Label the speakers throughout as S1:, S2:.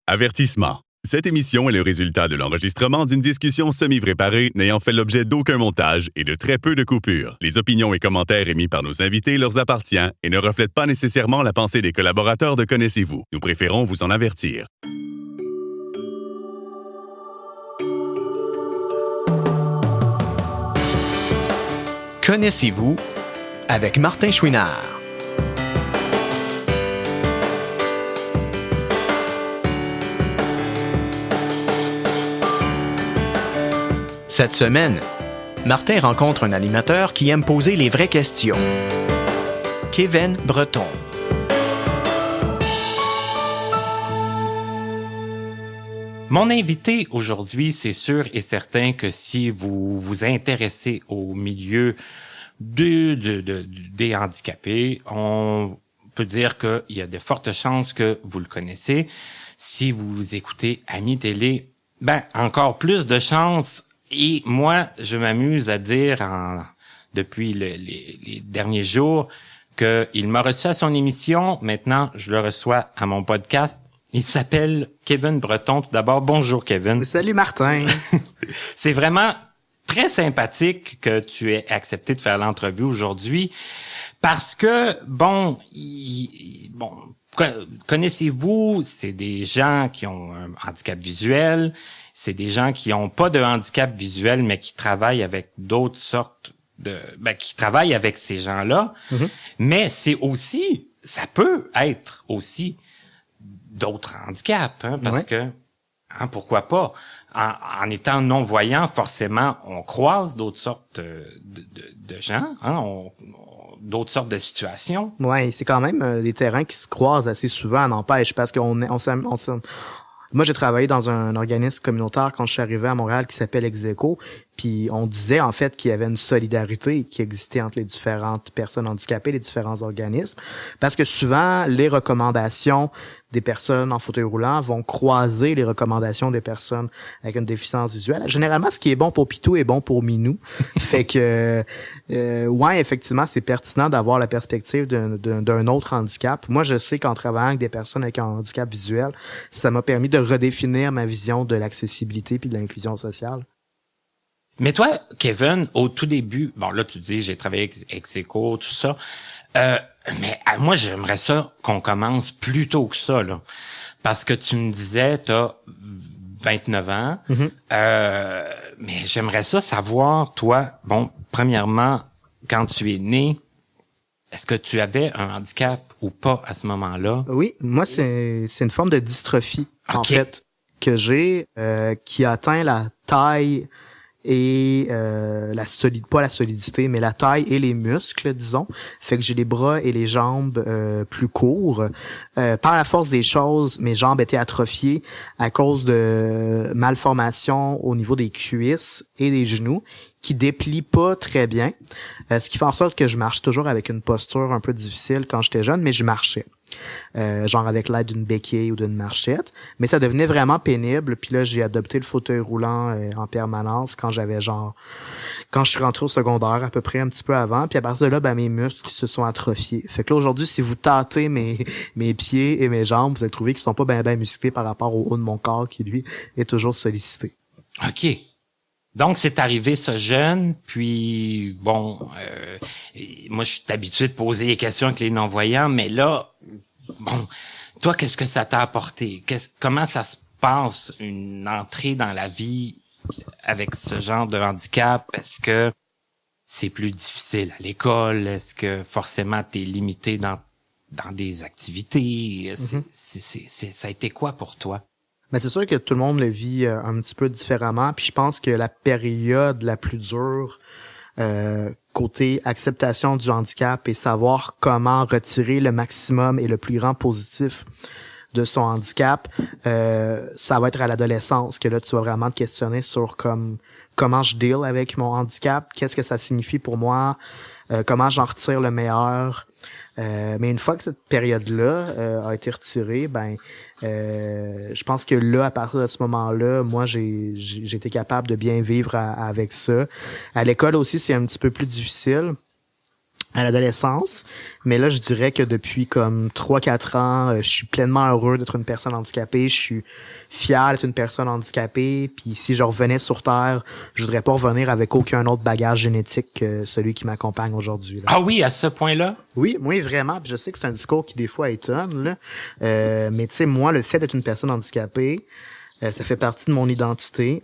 S1: Avertissement. Cette émission est le résultat de l'enregistrement d'une discussion semi-préparée n'ayant fait l'objet d'aucun montage et de très peu de coupures. Les opinions et commentaires émis par nos invités leur appartiennent et ne reflètent pas nécessairement la pensée des collaborateurs de Connaissez-vous. Nous préférons vous en avertir.
S2: Connaissez-vous avec Martin Chouinard. Cette semaine, Martin rencontre un animateur qui aime poser les vraies questions. Kevin Breton.
S3: Mon invité aujourd'hui, c'est sûr et certain que si vous vous intéressez au milieu des handicapés, on peut dire qu'il y a de fortes chances que vous le connaissez. Si vous écoutez Amis Télé, encore plus de chances. Et moi, je m'amuse à dire depuis les derniers jours qu'il m'a reçu à son émission. Maintenant, je le reçois à mon podcast. Il s'appelle Kevin Breton. Tout d'abord, bonjour Kevin.
S4: Salut Martin.
S3: C'est vraiment très sympathique que tu aies accepté de faire l'entrevue aujourd'hui parce que, connaissez-vous, c'est des gens qui ont un handicap visuel. C'est des gens qui ont pas de handicap visuel, mais qui travaillent avec d'autres sortes qui travaillent avec ces gens-là. Mm-hmm. Mais ça peut être aussi d'autres handicaps, parce que, pourquoi pas? En étant non-voyant, forcément, on croise d'autres sortes de gens, d'autres sortes de situations.
S4: Ouais, c'est quand même des terrains qui se croisent assez souvent, n'empêche, parce moi, j'ai travaillé dans un organisme communautaire quand je suis arrivé à Montréal qui s'appelle Execo, puis on disait en fait qu'il y avait une solidarité qui existait entre les différentes personnes handicapées, les différents organismes, parce que souvent, les recommandations des personnes en fauteuil roulant vont croiser les recommandations des personnes avec une déficience visuelle. Généralement, ce qui est bon pour Pitou est bon pour Minou. Fait que, effectivement, c'est pertinent d'avoir la perspective d'un autre handicap. Moi, je sais qu'en travaillant avec des personnes avec un handicap visuel, ça m'a permis de redéfinir ma vision de l'accessibilité puis de l'inclusion sociale.
S3: Mais toi, Kevin, au tout début, là, tu dis, j'ai travaillé avec Execo, tout ça, mais moi, j'aimerais ça qu'on commence plus tôt que ça, là. Parce que tu me disais, t'as 29 ans, mais j'aimerais ça savoir, toi, premièrement, quand tu es né, est-ce que tu avais un handicap ou pas à ce moment-là?
S4: Oui, moi, c'est une forme de dystrophie, en fait, que j'ai, qui atteint la taille et pas la solidité, mais la taille et les muscles, disons. Fait que j'ai les bras et les jambes plus courts. Par la force des choses, mes jambes étaient atrophiées à cause de malformations au niveau des cuisses et des genoux qui déplient pas très bien. Ce qui fait en sorte que je marche toujours avec une posture un peu difficile quand j'étais jeune, mais je marchais. Genre avec l'aide d'une béquille ou d'une marchette, mais ça devenait vraiment pénible. Puis là, j'ai adopté le fauteuil roulant en permanence quand je suis rentré au secondaire, à peu près un petit peu avant. Puis à partir de là, mes muscles se sont atrophiés. Fait que là, aujourd'hui, si vous tâtez mes pieds et mes jambes, vous allez trouver qu'ils sont pas bien musclés par rapport au haut de mon corps qui, lui, est toujours sollicité.
S3: OK. Donc, c'est arrivé ça jeune, puis moi, je suis habitué de poser des questions avec les non-voyants, mais là, toi, qu'est-ce que ça t'a apporté? Comment ça se passe, une entrée dans la vie avec ce genre de handicap? Est-ce que c'est plus difficile à l'école? Est-ce que forcément t'es limité dans des activités? Ça a été quoi pour toi?
S4: Mais c'est sûr que tout le monde le vit un petit peu différemment. Puis je pense que la période la plus dure côté acceptation du handicap et savoir comment retirer le maximum et le plus grand positif de son handicap, ça va être à l'adolescence que là tu vas vraiment te questionner sur comment je deal avec mon handicap, qu'est-ce que ça signifie pour moi, comment j'en retire le meilleur. Mais une fois que cette période-là a été retirée, je pense que là, à partir de ce moment-là, moi, j'ai été capable de bien vivre avec ça. À l'école aussi, c'est un petit peu plus difficile. à l'adolescence, mais là je dirais que depuis comme 3-4 ans, je suis pleinement heureux d'être une personne handicapée, je suis fier d'être une personne handicapée, puis si je revenais sur Terre, je voudrais pas revenir avec aucun autre bagage génétique que celui qui m'accompagne aujourd'hui. Là.
S3: Ah oui, à ce point-là?
S4: Oui, vraiment, puis je sais que c'est un discours qui des fois étonne, là. Mais tu sais, moi, le fait d'être une personne handicapée, ça fait partie de mon identité.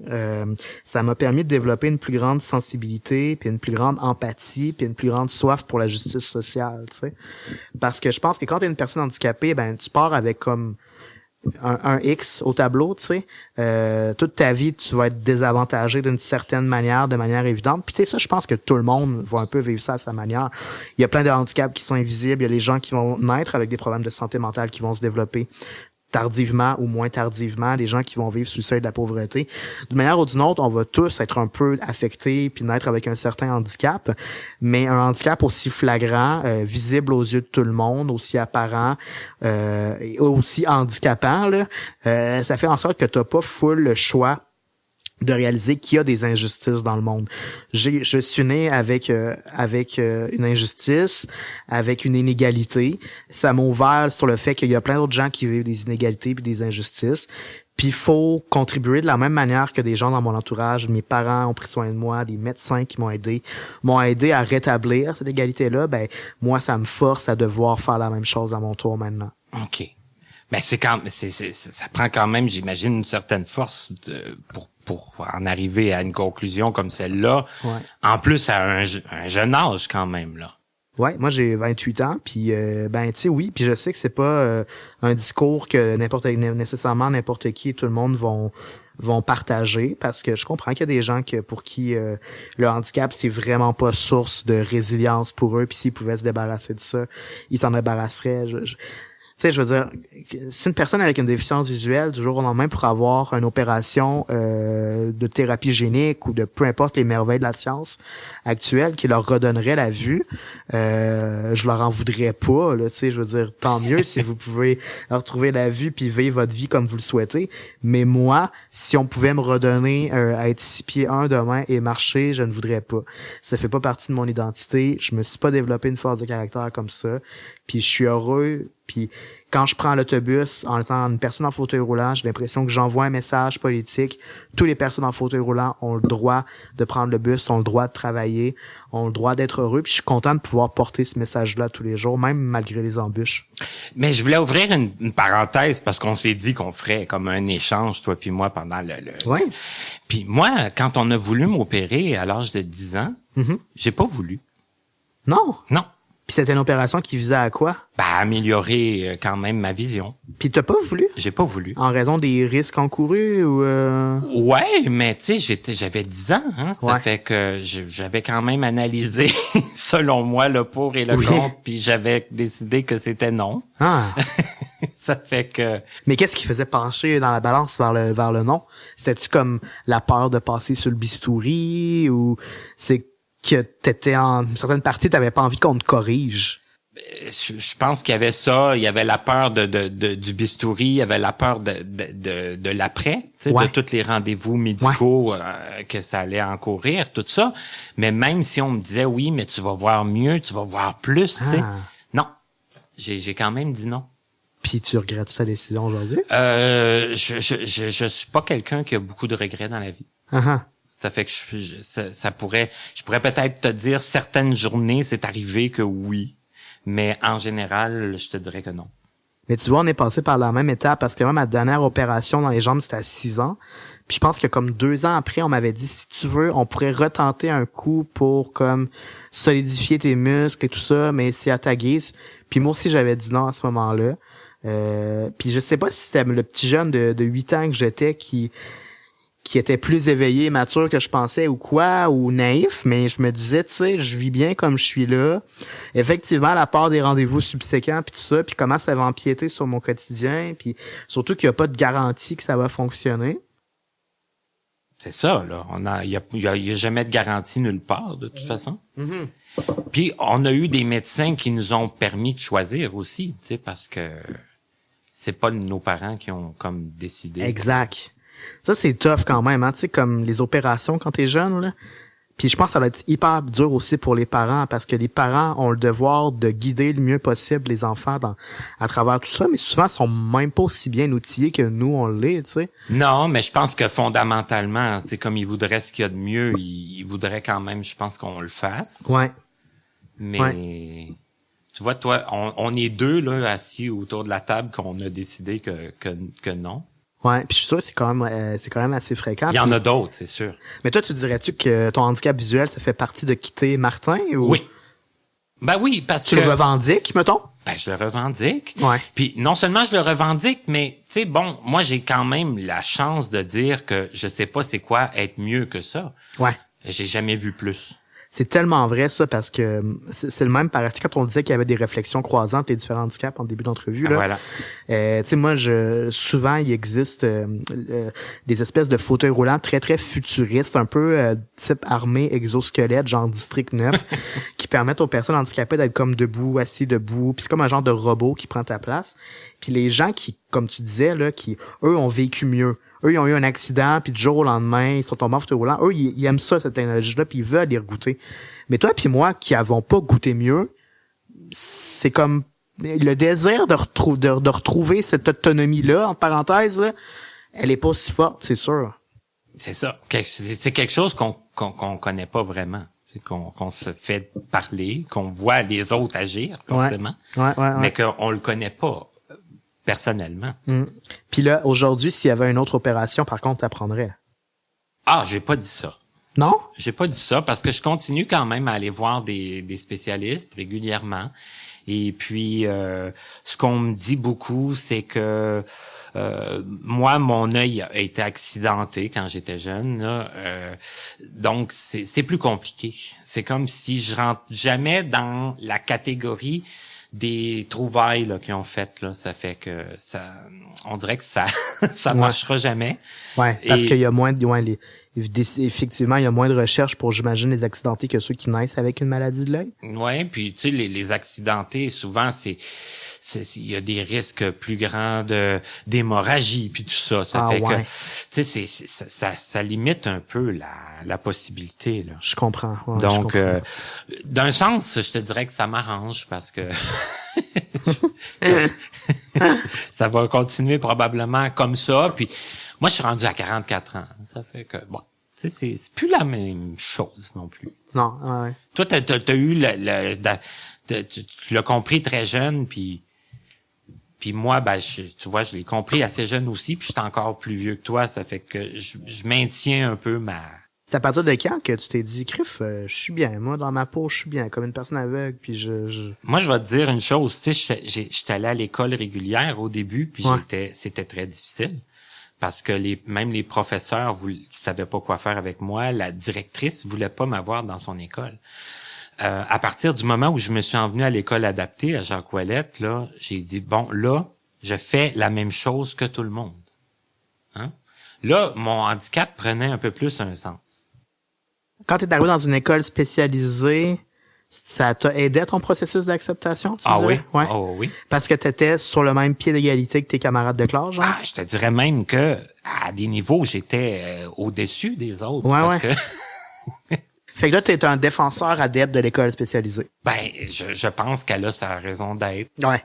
S4: Ça m'a permis de développer une plus grande sensibilité, puis une plus grande empathie, puis une plus grande soif pour la justice sociale, tu sais. Parce que je pense que quand t'es une personne handicapée, ben tu pars avec comme un X au tableau, tu sais. Toute ta vie, tu vas être désavantagé d'une certaine manière, de manière évidente. Puis tu sais, ça, je pense que tout le monde va un peu vivre ça à sa manière. Il y a plein de handicaps qui sont invisibles. Il y a les gens qui vont naître avec des problèmes de santé mentale qui vont se développer tardivement ou moins tardivement, les gens qui vont vivre sous le seuil de la pauvreté. D'une manière ou d'une autre, on va tous être un peu affectés puis naître avec un certain handicap, mais un handicap aussi flagrant, visible aux yeux de tout le monde, aussi apparent, et aussi handicapant, là, ça fait en sorte que t'as pas full le choix de réaliser qu'il y a des injustices dans le monde. Je suis né avec une injustice, avec une inégalité. Ça m'a ouvert sur le fait qu'il y a plein d'autres gens qui vivent des inégalités puis des injustices. Puis il faut contribuer de la même manière que des gens dans mon entourage. Mes parents ont pris soin de moi, des médecins qui m'ont aidé à rétablir cette égalité-là. Ben moi, ça me force à devoir faire la même chose à mon tour maintenant.
S3: OK. Ben ça prend quand même, j'imagine, une certaine force pour en arriver à une conclusion comme celle-là.
S4: Ouais.
S3: En plus, à un jeune âge quand même, là.
S4: Ouais, moi j'ai 28 ans, puis ben tu sais oui, puis je sais que c'est pas un discours que nécessairement n'importe qui et tout le monde vont partager, parce que je comprends qu'il y a des gens pour qui le handicap c'est vraiment pas source de résilience pour eux, puis s'ils pouvaient se débarrasser de ça, ils s'en débarrasseraient. Tu sais, je veux dire, si une personne avec une déficience visuelle, du jour au lendemain, pour avoir une opération de thérapie génique ou de peu importe les merveilles de la science actuelle qui leur redonnerait la vue, je leur en voudrais pas, là, tu sais, je veux dire, tant mieux si vous pouvez retrouver la vue puis vivre votre vie comme vous le souhaitez. Mais moi, si on pouvait me redonner à être 6 pieds 1 demain et marcher, je ne voudrais pas. Ça fait pas partie de mon identité. Je me suis pas développé une force de caractère comme ça. Puis je suis heureux. Puis quand je prends l'autobus en étant une personne en fauteuil roulant, j'ai l'impression que j'envoie un message politique. Toutes les personnes en fauteuil roulant ont le droit de prendre le bus, ont le droit de travailler, ont le droit d'être heureux. Puis je suis content de pouvoir porter ce message-là tous les jours, même malgré les embûches.
S3: Mais je voulais ouvrir une parenthèse parce qu'on s'est dit qu'on ferait comme un échange, toi puis moi, pendant le...
S4: Ouais.
S3: Puis moi, quand on a voulu m'opérer à l'âge de 10 ans, j'ai pas voulu.
S4: Non. Puis c'était une opération qui visait à quoi?
S3: Ben, améliorer quand même ma vision.
S4: Puis t'as pas voulu?
S3: J'ai pas voulu.
S4: En raison des risques encourus ou
S3: Ouais, mais tu sais, j'avais 10 ans, hein. Ça
S4: Ouais.
S3: fait que j'avais quand même analysé, selon moi, le pour et le contre, puis j'avais décidé que c'était non.
S4: Ah.
S3: Ça fait que...
S4: Mais qu'est-ce qui faisait pencher dans la balance vers le non? C'était-tu comme la peur de passer sur le bistouri ou c'est que t'étais en certaines parties, t'avais pas envie qu'on te corrige?
S3: Je pense qu'il y avait ça, il y avait la peur du bistouri, il y avait la peur de l'après, tu sais,
S4: Ouais.
S3: de tous les rendez-vous médicaux que ça allait encourir, tout ça. Mais même si on me disait oui, mais tu vas voir mieux, tu vas voir plus, tu sais. Non. J'ai quand même dit non.
S4: Puis tu regrettes ta décision aujourd'hui?
S3: Je suis pas quelqu'un qui a beaucoup de regrets dans la vie. Ça fait que je pourrais peut-être te dire certaines journées, c'est arrivé que oui. Mais en général, je te dirais que non.
S4: Mais tu vois, on est passé par la même étape parce que moi, ma dernière opération dans les jambes, c'était à 6 ans. Puis je pense que comme 2 ans après, on m'avait dit, si tu veux, on pourrait retenter un coup pour comme solidifier tes muscles et tout ça, mais c'est à ta guise. Puis moi aussi, j'avais dit non à ce moment-là. Puis je sais pas si c'était le petit jeune de 8 ans que j'étais qui était plus éveillé, mature que je pensais ou quoi, ou naïf, mais je me disais, tu sais, je vis bien comme je suis là. Effectivement, la part des rendez-vous subséquents puis tout ça, puis comment ça va empiéter sur mon quotidien, puis surtout qu'il n'y a pas de garantie que ça va fonctionner.
S3: C'est ça, là. Il y a jamais de garantie nulle part, de toute façon. Puis, on a eu des médecins qui nous ont permis de choisir aussi, tu sais, parce que c'est pas nos parents qui ont comme décidé.
S4: Exact. Ça, c'est tough quand même, hein, tu sais, comme les opérations quand t'es jeune, là. Puis je pense que ça va être hyper dur aussi pour les parents, parce que les parents ont le devoir de guider le mieux possible les enfants à travers tout ça, mais souvent ils sont même pas aussi bien outillés que nous on l'est, tu sais.
S3: Non, mais je pense que fondamentalement, c'est comme ils voudraient ce qu'il y a de mieux, ils voudraient quand même, je pense qu'on le fasse.
S4: Ouais.
S3: Mais tu vois, toi, on est deux là assis autour de la table qu'on a décidé que non.
S4: Ouais, puis je suis sûr que c'est quand même assez fréquent.
S3: Il y en a d'autres, c'est sûr.
S4: Mais toi, tu dirais-tu que ton handicap visuel, ça fait partie de quitter Martin ou?
S3: Oui. Ben oui, parce
S4: tu
S3: que...
S4: le revendiques, mettons?
S3: Ben, je le revendique.
S4: Ouais.
S3: Puis non seulement je le revendique, mais tu sais, bon, moi j'ai quand même la chance de dire que je sais pas c'est quoi être mieux que ça.
S4: Ouais.
S3: J'ai jamais vu plus.
S4: C'est tellement vrai, ça, parce que c'est le même pareil. Quand on disait qu'il y avait des réflexions croisantes, les différents handicaps en début d'entrevue, là.
S3: Voilà.
S4: Tu sais, moi, souvent, il existe des espèces de fauteuils roulants très, très futuristes, un peu type armée exosquelette, genre District 9, qui permettent aux personnes handicapées d'être comme debout, assis debout. Puis c'est comme un genre de robot qui prend ta place. Puis les gens qui, comme tu disais, là, qui, eux, ont vécu mieux. Eux, ils ont eu un accident, puis du jour au lendemain, ils sont tombés en fauteuil roulant. Eux, ils aiment ça, cette technologie-là, puis ils veulent y regoûter. Mais toi puis moi, qui avons pas goûté mieux, c'est comme le désir de retrouver cette autonomie-là, en parenthèse, là, elle est pas si forte, c'est sûr.
S3: C'est ça. C'est quelque chose qu'on connaît pas vraiment. C'est qu'on se fait parler, qu'on voit les autres agir, forcément.
S4: Ouais.
S3: Mais qu'on le connaît pas. Personnellement.
S4: Puis là, aujourd'hui, s'il y avait une autre opération, par contre, t'apprendrais.
S3: Ah, j'ai pas dit ça.
S4: Non?
S3: J'ai pas dit ça parce que je continue quand même à aller voir des spécialistes régulièrement. Et puis, ce qu'on me dit beaucoup, c'est que moi, mon œil a été accidenté quand j'étais jeune. Là, donc, c'est plus compliqué. C'est comme si je rentre jamais dans la catégorie des trouvailles là qu'ils ont faites là, ça fait que ça, on dirait que ça marchera jamais.
S4: Ouais, parce qu'il y a moins de, effectivement, il y a moins de recherches pour, j'imagine, les accidentés que ceux qui naissent avec une maladie de l'œil.
S3: Ouais, puis tu sais les accidentés, souvent il y a des risques plus grands d'hémorragie puis tout ça. Ça fait que tu sais ça limite un peu la possibilité là.
S4: Je comprends. Ouais,
S3: donc d'un sens, je te dirais que ça m'arrange parce que ça va continuer probablement comme ça. Puis moi je suis rendu à 44 ans. Ça fait que bon, tu sais c'est plus la même chose non plus.
S4: Non, ouais.
S3: Toi t'as eu tu l'as compris très jeune puis moi, ben, tu vois, je l'ai compris assez jeune aussi, puis je suis encore plus vieux que toi, ça fait que je maintiens un peu ma...
S4: C'est à partir de quand que tu t'es dit, Criff, je suis bien, moi, dans ma peau, je suis bien, comme une personne aveugle, puis
S3: Moi, je vais te dire une chose, tu sais, j'étais allé à l'école régulière au début, puis c'était très difficile, parce que même les professeurs savaient pas quoi faire avec moi, la directrice voulait pas m'avoir dans son école. À partir du moment où je me suis envenu à l'école adaptée à Jacques Ouellette, là, j'ai dit bon, là, je fais la même chose que tout le monde. Hein? Là, mon handicap prenait un peu plus un sens.
S4: Quand tu es arrivé dans une école spécialisée, ça t'a aidé à ton processus d'acceptation, tu dirais?
S3: Oui?
S4: Ouais.
S3: Oh oui.
S4: Parce que tu étais sur le même pied d'égalité que tes camarades de classe, genre?
S3: Ah, je te dirais même que à des niveaux, j'étais au-dessus des autres.
S4: Ouais,
S3: parce que
S4: fait que là, t'es un défenseur adepte de l'école spécialisée.
S3: Ben, je pense qu'elle a sa raison d'être.
S4: Ouais.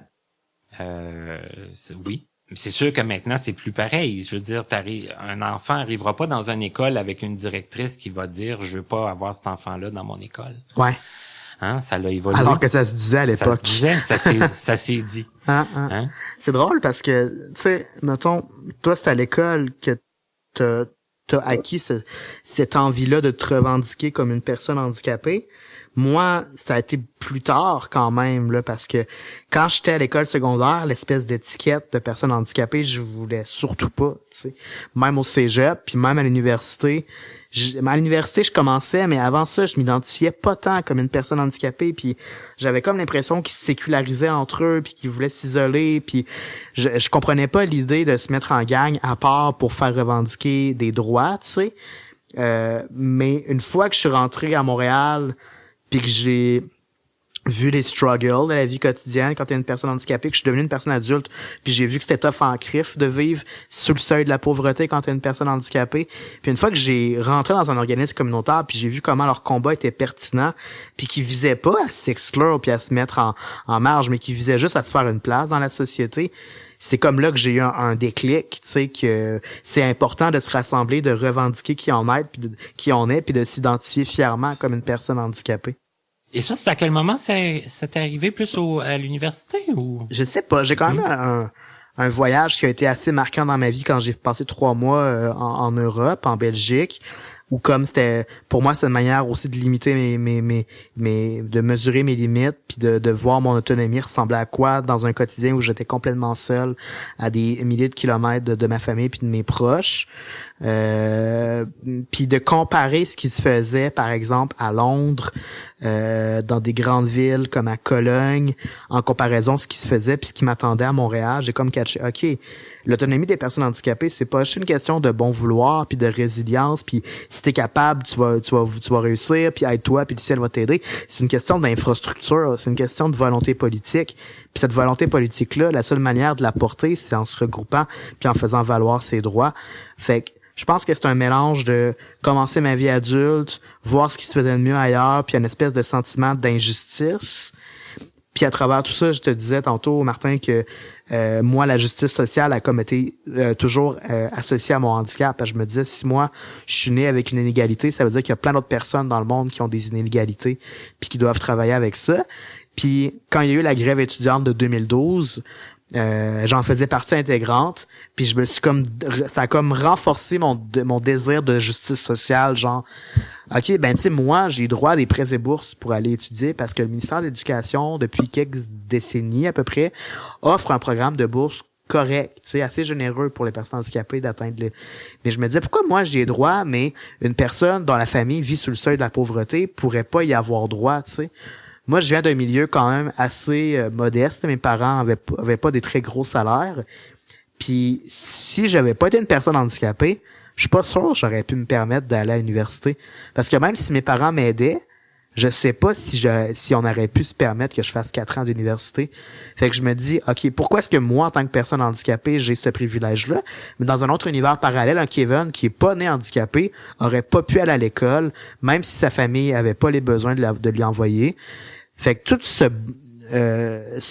S3: Oui. C'est sûr que maintenant, c'est plus pareil. Je veux dire, un enfant arrivera pas dans une école avec une directrice qui va dire, je veux pas avoir cet enfant-là dans mon école.
S4: Ouais.
S3: Hein, ça l'a évolué.
S4: Alors que ça se disait à l'époque.
S3: Ça se disait, ça s'est dit. Hein?
S4: C'est drôle parce que, tu sais, mettons, toi, c'est à l'école que t'as acquis cette envie-là de te revendiquer comme une personne handicapée. Moi, ça a été plus tard quand même, là, parce que quand j'étais à l'école secondaire, l'espèce d'étiquette de personne handicapée, je voulais surtout pas, tu sais. Même au cégep, puis même à l'université. À l'université, je commençais, mais avant ça, je m'identifiais pas tant comme une personne handicapée, puis j'avais comme l'impression qu'ils se sécularisaient entre eux, puis qu'ils voulaient s'isoler, puis je comprenais pas l'idée de se mettre en gang à part pour faire revendiquer des droits, tu sais. Mais une fois que je suis rentré à Montréal, puis que j'ai vu les struggles de la vie quotidienne quand t'es une personne handicapée, que je suis devenu une personne adulte, puis j'ai vu que c'était tough en crif de vivre sous le seuil de la pauvreté quand t'es une personne handicapée. Puis une fois que j'ai rentré dans un organisme communautaire, puis j'ai vu comment leur combat était pertinent, puis qu'ils visaient pas à s'exclure puis à se mettre en marge, mais qu'ils visaient juste à se faire une place dans la société, c'est comme là que j'ai eu un déclic, tu sais, que c'est important de se rassembler, de revendiquer qui on est, puis de s'identifier fièrement comme une personne handicapée.
S3: Et ça, c'est à quel moment c'est arrivé plus à l'université ou?
S4: Je sais pas. J'ai quand même un voyage qui a été assez marquant dans ma vie quand j'ai passé 3 mois en Europe, en Belgique, où comme c'était, pour moi, c'est une manière aussi de limiter de mesurer mes limites, puis de voir mon autonomie ressembler à quoi dans un quotidien où j'étais complètement seul à des milliers de kilomètres de ma famille puis de mes proches. Puis de comparer ce qui se faisait par exemple à Londres, dans des grandes villes comme à Cologne, en comparaison ce qui se faisait puis ce qui m'attendait à Montréal, j'ai comme catché, OK, l'autonomie des personnes handicapées, c'est pas juste une question de bon vouloir puis de résilience, puis si t'es capable, tu vas réussir, puis aide-toi, puis le ciel va t'aider. C'est une question d'infrastructure, c'est une question de volonté politique. Puis cette volonté politique-là, la seule manière de la porter, c'est en se regroupant puis en faisant valoir ses droits. Fait que je pense que c'est un mélange de commencer ma vie adulte, voir ce qui se faisait de mieux ailleurs, puis une espèce de sentiment d'injustice. Puis à travers tout ça, je te disais tantôt, Martin, que moi, la justice sociale a comme été toujours associée à mon handicap. Parce que je me disais, si moi, je suis né avec une inégalité, ça veut dire qu'il y a plein d'autres personnes dans le monde qui ont des inégalités puis qui doivent travailler avec ça. Puis quand il y a eu la grève étudiante de 2012, j'en faisais partie intégrante, puis je me suis ça a comme renforcé mon désir de justice sociale, genre OK, ben tu sais, moi j'ai droit à des prêts et bourses pour aller étudier parce que le ministère de l'Éducation depuis quelques décennies à peu près offre un programme de bourse correct, tu sais, assez généreux pour les personnes handicapées d'atteindre mais je me disais pourquoi moi j'ai droit mais une personne dont la famille vit sous le seuil de la pauvreté pourrait pas y avoir droit, tu sais. Moi, je viens d'un milieu quand même assez modeste. Mes parents avaient pas des très gros salaires. Puis, si j'avais pas été une personne handicapée, je suis pas sûr que j'aurais pu me permettre d'aller à l'université. Parce que même si mes parents m'aidaient, je sais pas si on aurait pu se permettre que je fasse 4 ans d'université. Fait que je me dis, OK, pourquoi est-ce que moi, en tant que personne handicapée, j'ai ce privilège-là? Mais dans un autre univers parallèle, un Kevin qui est pas né handicapé aurait pas pu aller à l'école, même si sa famille avait pas les besoins de lui envoyer. Fait que tout ce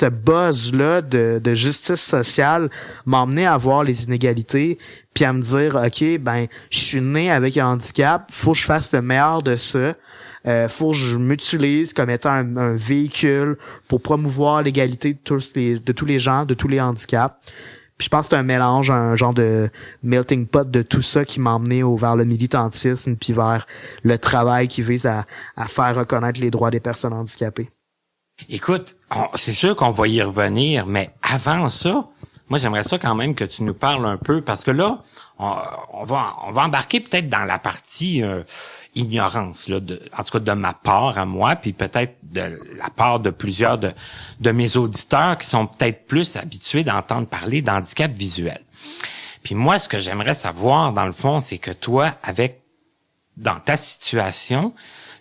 S4: buzz-là de justice sociale m'a emmené à voir les inégalités puis à me dire, OK, ben, je suis né avec un handicap, faut que je fasse le meilleur de ça. Faut que je m'utilise comme étant un véhicule pour promouvoir l'égalité de tous les gens, de tous les handicaps. Puis je pense que c'est un mélange, un genre de melting pot de tout ça qui m'a emmené vers le militantisme puis vers le travail qui vise à faire reconnaître les droits des personnes handicapées.
S3: Écoute, c'est sûr qu'on va y revenir, mais avant ça, moi j'aimerais ça quand même que tu nous parles un peu, parce que là, on va embarquer peut-être dans la partie ignorance, là, en tout cas de ma part à moi, puis peut-être de la part de plusieurs de mes auditeurs qui sont peut-être plus habitués d'entendre parler d'handicap visuel. Puis moi, ce que j'aimerais savoir, dans le fond, c'est que toi, dans ta situation,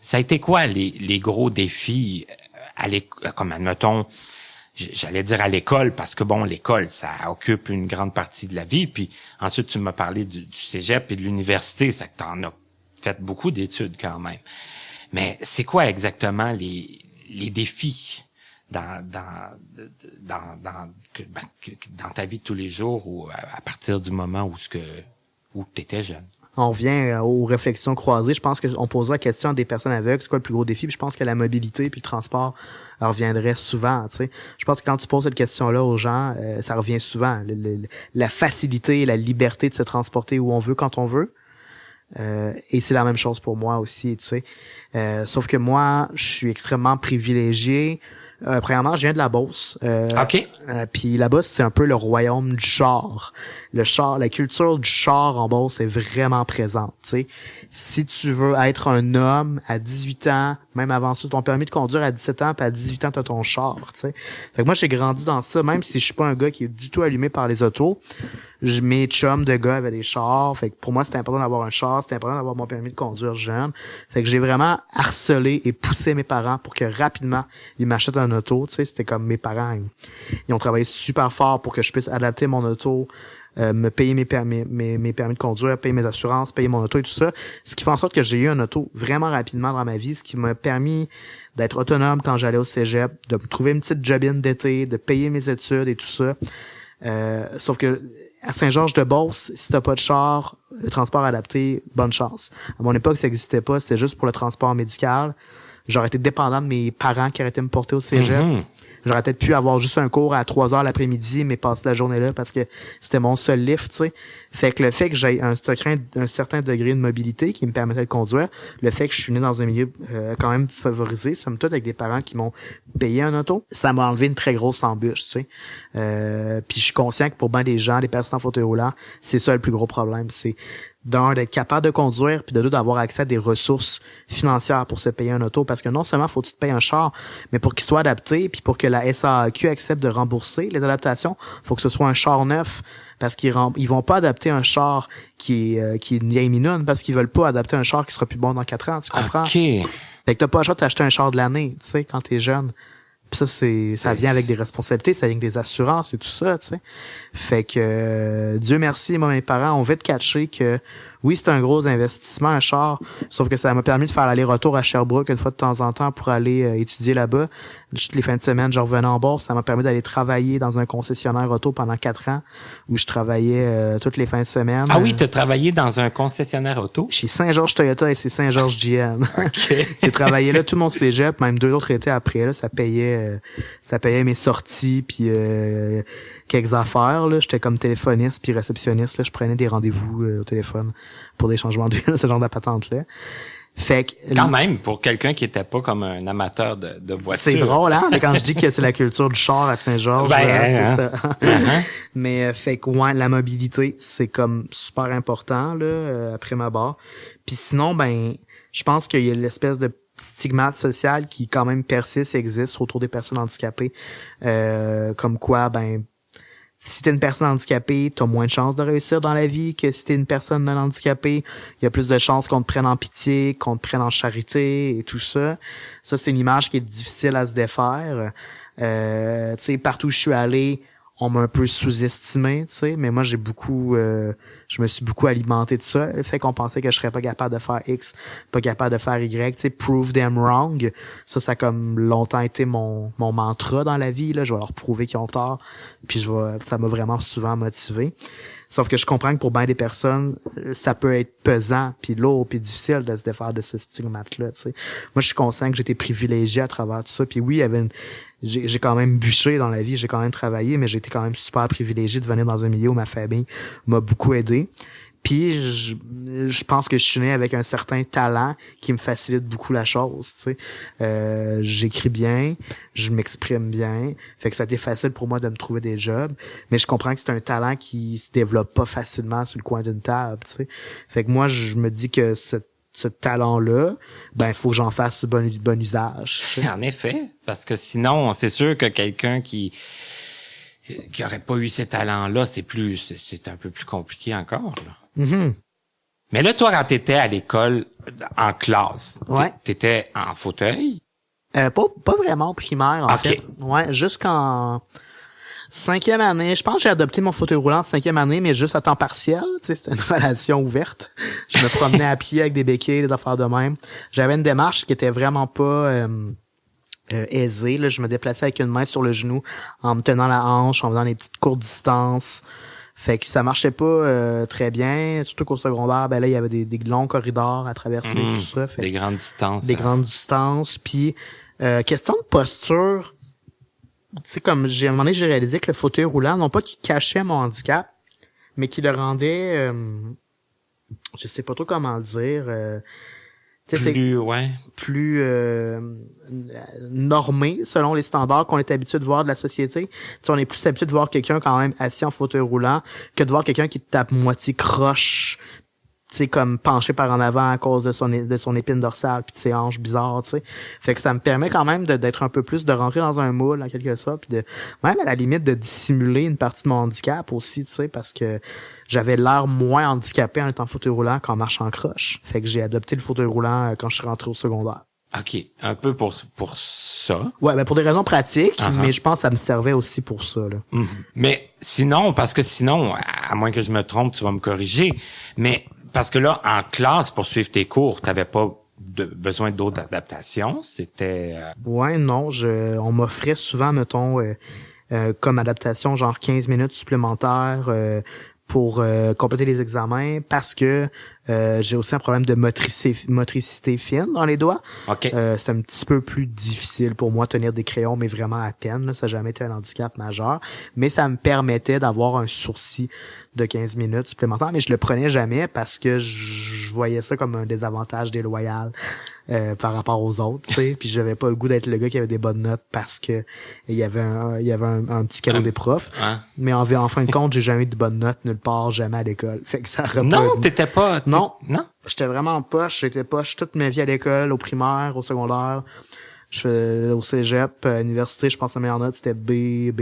S3: ça a été quoi les gros défis comme admettons, j'allais dire à l'école, parce que bon, l'école, ça occupe une grande partie de la vie, puis ensuite tu m'as parlé du cégep et de l'université, ça que t'en as fait beaucoup d'études quand même. Mais c'est quoi exactement les défis dans ta vie de tous les jours ou à partir du moment où t'étais jeune?
S4: On revient aux réflexions croisées. Je pense qu'on posera la question à des personnes aveugles, c'est quoi le plus gros défi? Puis je pense que la mobilité puis le transport reviendrait souvent. Tu sais, je pense que quand tu poses cette question-là aux gens, ça revient souvent. La facilité et la liberté de se transporter où on veut, quand on veut. Et c'est la même chose pour moi aussi, tu sais. Sauf que moi, je suis extrêmement privilégié. Premièrement, je viens de la Beauce.
S3: OK.
S4: Puis la Beauce, c'est un peu le royaume du char. Le char, la culture du char en Beauce est vraiment présente, tu sais. Si tu veux être un homme à 18 ans, même avant ça, ton permis de conduire à 17 ans, puis à 18 ans, t'as ton char, tu sais. Fait que moi, j'ai grandi dans ça, même si je suis pas un gars qui est du tout allumé par les autos. mes chums de gars avaient des chars. Fait que pour moi, c'était important d'avoir un char. C'était important d'avoir mon permis de conduire jeune. Fait que j'ai vraiment harcelé et poussé mes parents pour que rapidement, ils m'achètent un auto. Tu sais, c'était comme mes parents. Ils ont travaillé super fort pour que je puisse adapter mon auto, me payer mes permis de conduire, payer mes assurances, payer mon auto et tout ça. Ce qui fait en sorte que j'ai eu un auto vraiment rapidement dans ma vie, ce qui m'a permis d'être autonome quand j'allais au cégep, de me trouver une petite jobine d'été, de payer mes études et tout ça. Sauf que à Saint-Georges-de-Beauce, si t'as pas de char, le transport adapté, bonne chance. À mon époque, ça n'existait pas, c'était juste pour le transport médical. J'aurais été dépendant de mes parents qui auraient été me porter au cégep. J'aurais peut-être pu avoir juste un cours à 3h l'après-midi, mais passer la journée là parce que c'était mon seul lift, tu sais. Fait que le fait que j'ai un certain degré de mobilité qui me permettait de conduire, le fait que je suis né dans un milieu quand même favorisé, somme toute avec des parents qui m'ont payé un auto, ça m'a enlevé une très grosse embûche, tu sais. Puis je suis conscient que pour bien des gens, des personnes en fauteuil roulant, c'est ça le plus gros problème, c'est d'un, d'être capable de conduire, puis de deux, d'avoir accès à des ressources financières pour se payer un auto, parce que non seulement faut que tu te payes un char, mais pour qu'il soit adapté, puis pour que la SAQ accepte de rembourser les adaptations, faut que ce soit un char neuf, parce qu'ils vont pas adapter un char qui est une vieille minoune, parce qu'ils veulent pas adapter un char qui sera plus bon dans 4 ans, tu comprends?
S3: OK.
S4: Fait que t'as pas le choix de t'acheter un char de l'année, tu sais, quand t'es jeune. Puis ça vient avec des responsabilités, ça vient avec des assurances et tout ça, tu sais. Fait que Dieu merci, moi mes parents ont vite catché que oui, c'est un gros investissement, un char, sauf que ça m'a permis de faire l'aller-retour à Sherbrooke une fois de temps en temps pour aller étudier là-bas. Toutes les fins de semaine, je revenais en Beauce, ça m'a permis d'aller travailler dans un concessionnaire auto pendant 4 ans où je travaillais toutes les fins de semaine.
S3: Ah oui, t'as travaillé dans un concessionnaire auto?
S4: Chez Saint-Georges Toyota et c'est Saint-Georges GM.
S3: OK.
S4: J'ai travaillé là tout mon cégep, même 2 autres étés après là, ça payait mes sorties puis quelques affaires là, j'étais comme téléphoniste puis réceptionniste là, je prenais des rendez-vous au téléphone pour des changements d'huile, ce genre de patente là. Fait que
S3: quand même pour quelqu'un qui était pas comme un amateur de voiture.
S4: C'est drôle hein, mais quand je dis que c'est la culture du char à Saint-Georges, c'est ça. Mais fait que ouais, la mobilité, c'est comme super important là après ma barre. Puis sinon ben, je pense qu'il y a l'espèce de stigmate social qui quand même persiste et existe autour des personnes handicapées, comme quoi ben si t'es une personne handicapée, t'as moins de chances de réussir dans la vie que si t'es une personne non handicapée. Il y a plus de chances qu'on te prenne en pitié, qu'on te prenne en charité et tout ça. Ça, c'est une image qui est difficile à se défaire. Tu sais, partout où je suis allé, on m'a un peu sous-estimé, tu sais, mais moi je me suis beaucoup alimenté de ça, le fait qu'on pensait que je serais pas capable de faire X, pas capable de faire Y, tu sais, prove them wrong. Ça a comme longtemps été mon mantra dans la vie là, je vais leur prouver qu'ils ont tort, puis ça m'a vraiment souvent motivé. Sauf que je comprends que pour bien des personnes, ça peut être pesant, puis lourd, puis difficile de se défaire de ce stigmate-là, tu sais. Moi, je suis conscient que j'étais privilégié à travers tout ça, puis oui, il y avait j'ai quand même bûché dans la vie, j'ai quand même travaillé, mais j'ai été quand même super privilégié de venir dans un milieu où ma famille m'a beaucoup aidé. Puis je pense que je suis né avec un certain talent qui me facilite beaucoup la chose, tu sais. J'écris bien, je m'exprime bien, fait que ça a été facile pour moi de me trouver des jobs, mais je comprends que c'est un talent qui se développe pas facilement sur le coin d'une table, tu sais. Fait que moi je me dis que ce talent-là, ben il faut que j'en fasse bon usage. Tu sais.
S3: En effet, parce que sinon, c'est sûr que quelqu'un qui aurait pas eu ces talents-là, c'est un peu plus compliqué encore, là.
S4: Mm-hmm.
S3: Mais là, toi, quand t'étais à l'école, en classe,
S4: ouais.
S3: T'étais en fauteuil?
S4: Pas vraiment au primaire, en fait. Ouais, jusqu'en 5e année. Je pense que j'ai adopté mon fauteuil roulant en 5e année, mais juste à temps partiel. Tu sais, c'était une relation ouverte. Je me promenais à pied avec des béquilles, des affaires de même. J'avais une démarche qui était vraiment pas aisée. Là, je me déplaçais avec une main sur le genou, en me tenant la hanche, en faisant des petites courtes distances. Fait que ça marchait pas très bien, surtout qu'au secondaire, ben là, il y avait des longs corridors à traverser, tout ça. Fait
S3: des grandes distances.
S4: Des grandes distances. Puis, question de posture, tu sais, comme à un moment donné, j'ai réalisé que le fauteuil roulant, non pas qu'il cachait mon handicap, mais qu'il le rendait, je sais pas trop comment le dire, plus normé selon les standards qu'on est habitué de voir de la société. T'sais, on est plus habitué de voir quelqu'un quand même assis en fauteuil roulant que de voir quelqu'un qui tape moitié croche, tu sais, comme penché par en avant à cause de son épine dorsale puis de ses hanches bizarres, tu sais. Fait que ça me permet quand même d'être un peu plus, de rentrer dans un moule en quelque sorte, puis de même à la limite de dissimuler une partie de mon handicap aussi, tu sais, parce que j'avais l'air moins handicapé en étant fauteuil roulant qu'en marchant en croche. Fait que j'ai adopté le fauteuil roulant quand je suis rentré au secondaire.
S3: OK, un peu pour ça.
S4: Ouais, ben pour des raisons pratiques, mais je pense que ça me servait aussi pour ça, là.
S3: Mm-hmm. Mais sinon, parce que sinon, à moins que je me trompe, tu vas me corriger, mais parce que là, en classe, pour suivre tes cours, t'avais pas besoin d'autres adaptations, c'était...
S4: Ouais, non, on m'offrait souvent, mettons, comme adaptation, genre 15 minutes supplémentaires pour compléter les examens, parce que j'ai aussi un problème de motricité fine dans les doigts.
S3: OK.
S4: C'est un petit peu plus difficile pour moi de tenir des crayons, mais vraiment à peine. Là, ça n'a jamais été un handicap majeur. Mais ça me permettait d'avoir un sursis de 15 minutes supplémentaires, mais je le prenais jamais parce que je voyais ça comme un désavantage déloyal par rapport aux autres, tu sais. Puis j'avais pas le goût d'être le gars qui avait des bonnes notes parce que il y avait un petit cadeau des profs. Mais en fin de compte, j'ai jamais eu de bonnes notes nulle part, jamais à l'école. Fait que ça
S3: Non, t'étais pas...
S4: Non.
S3: Non?
S4: J'étais vraiment poche. J'étais poche toute ma vie à l'école, au primaire, au secondaire. Au cégep, à l'université, je pense que la meilleure note, c'était B+.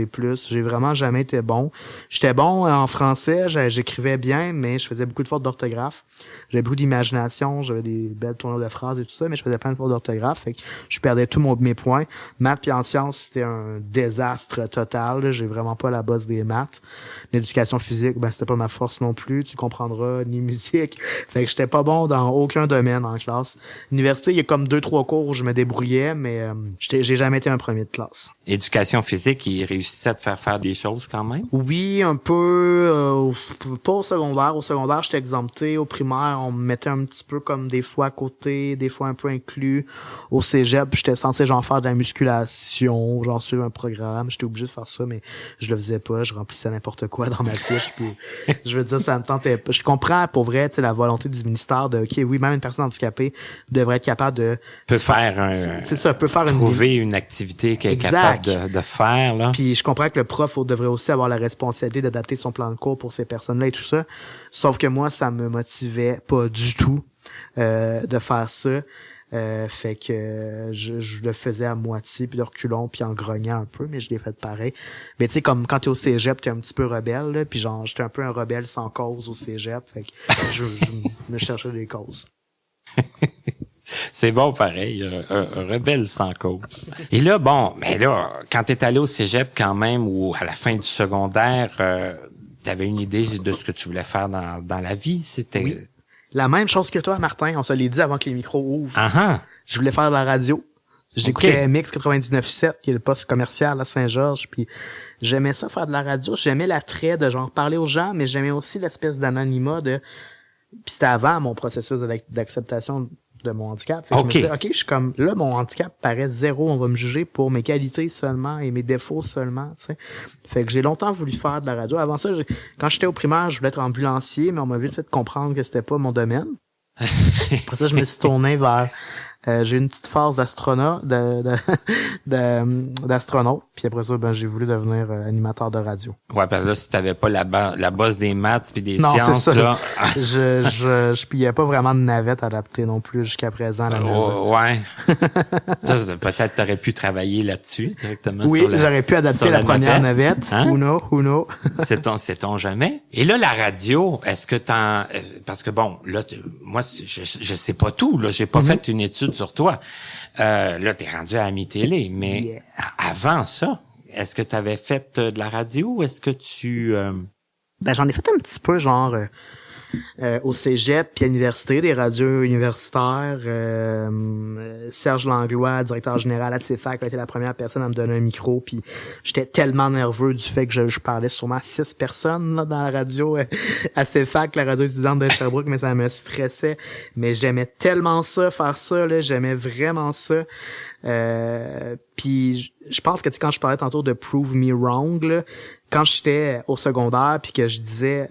S4: J'ai vraiment jamais été bon. J'étais bon en français, j'écrivais bien, mais je faisais beaucoup de fautes d'orthographe. J'avais beaucoup d'imagination, j'avais des belles tournures de phrases et tout ça, mais je faisais plein de fautes d'orthographe, fait que je perdais tous mes points. Maths puis en sciences, c'était un désastre total, là. J'ai vraiment pas la bosse des maths. L'éducation physique, ben c'était pas ma force non plus, tu comprendras, ni musique. Fait que j'étais pas bon dans aucun domaine en classe. L'université, il y a comme 2-3 cours où je me débrouillais, mais j'ai jamais été un premier de classe.
S3: Éducation physique, il réussissait à te faire des choses quand même?
S4: Oui, un peu. Pas au secondaire. Au secondaire, j'étais exempté. Au primaire, on me mettait un petit peu comme des fois à côté, des fois un peu inclus. Au cégep, j'étais censé genre faire de la musculation, genre suivre un programme. J'étais obligé de faire ça, mais je le faisais pas. Je remplissais n'importe quoi dans ma fiche. Puis, je veux dire, ça me tentait pas. Je comprends pour vrai, tu sais, la volonté du ministère de, ok, oui, même une personne handicapée devrait être capable de...
S3: Peut faire trouver une activité qu'elle est capable de faire, là.
S4: Puis je comprends que le prof devrait aussi avoir la responsabilité d'adapter son plan de cours pour ces personnes-là et tout ça. Sauf que moi, ça me motivait pas du tout de faire ça. Fait que je le faisais à moitié, puis de reculons, puis en grognant un peu, mais je l'ai fait pareil. Mais tu sais, comme quand t'es au cégep, t'es un petit peu rebelle, là, puis genre, j'étais un peu un rebelle sans cause au cégep, fait que je me cherchais des causes.
S3: C'est bon, pareil, un rebelle sans cause. Et là, bon, mais là, quand t'es allé au cégep quand même, ou à la fin du secondaire, t'avais une idée de ce que tu voulais faire dans la vie? C'était...
S4: Oui. La même chose que toi, Martin, on se l'est dit avant que les micros ouvrent. Je voulais faire de la radio. J'écoutais Mix 99.7, qui est le poste commercial à Saint-Georges, puis j'aimais ça, faire de la radio. J'aimais l'attrait de genre parler aux gens, mais j'aimais aussi l'espèce d'anonymat de... Puis c'était avant mon processus d'acceptation de mon handicap. Fait que je me disais, OK, je suis comme, là, mon handicap paraît zéro, on va me juger pour mes qualités seulement et mes défauts seulement, tu sais. Fait que j'ai longtemps voulu faire de la radio. Avant ça, quand j'étais au primaire, je voulais être ambulancier, mais on m'a vite fait comprendre que c'était pas mon domaine. Après ça, je me suis tourné vers... j'ai une petite phase d'astronaute, d'astronaute, puis après ça, ben j'ai voulu devenir animateur de radio.
S3: Ouais, parce que là, si t'avais pas la bosse des maths puis des sciences,
S4: c'est ça.
S3: là...
S4: je pillais pas vraiment de navette adaptée non plus jusqu'à présent à la maison.
S3: Ouais. Ça, peut-être t'aurais pu travailler là-dessus directement.
S4: Oui, j'aurais pu adapter la première navette. Hein? Who know.
S3: Sait-on jamais. Et là, la radio, est-ce que parce que bon, là, moi, je sais pas tout, là, j'ai pas fait une étude sur toi. Là, t'es rendu à Ami Télé, mais avant ça, est-ce que t'avais fait de la radio ou est-ce que tu...
S4: Ben, j'en ai fait un petit peu, genre... au cégep puis à l'université, des radios universitaires. Serge Langlois, directeur général à CFAC, a été la première personne à me donner un micro, puis j'étais tellement nerveux du fait que je parlais sûrement à 6 personnes là, dans la radio à CFAC, la radio étudiante de Sherbrooke, mais ça me stressait. Mais j'aimais tellement ça, faire ça, là, j'aimais vraiment ça. Puis je pense que quand je parlais tantôt de Prove Me Wrong, là, quand j'étais au secondaire puis que je disais...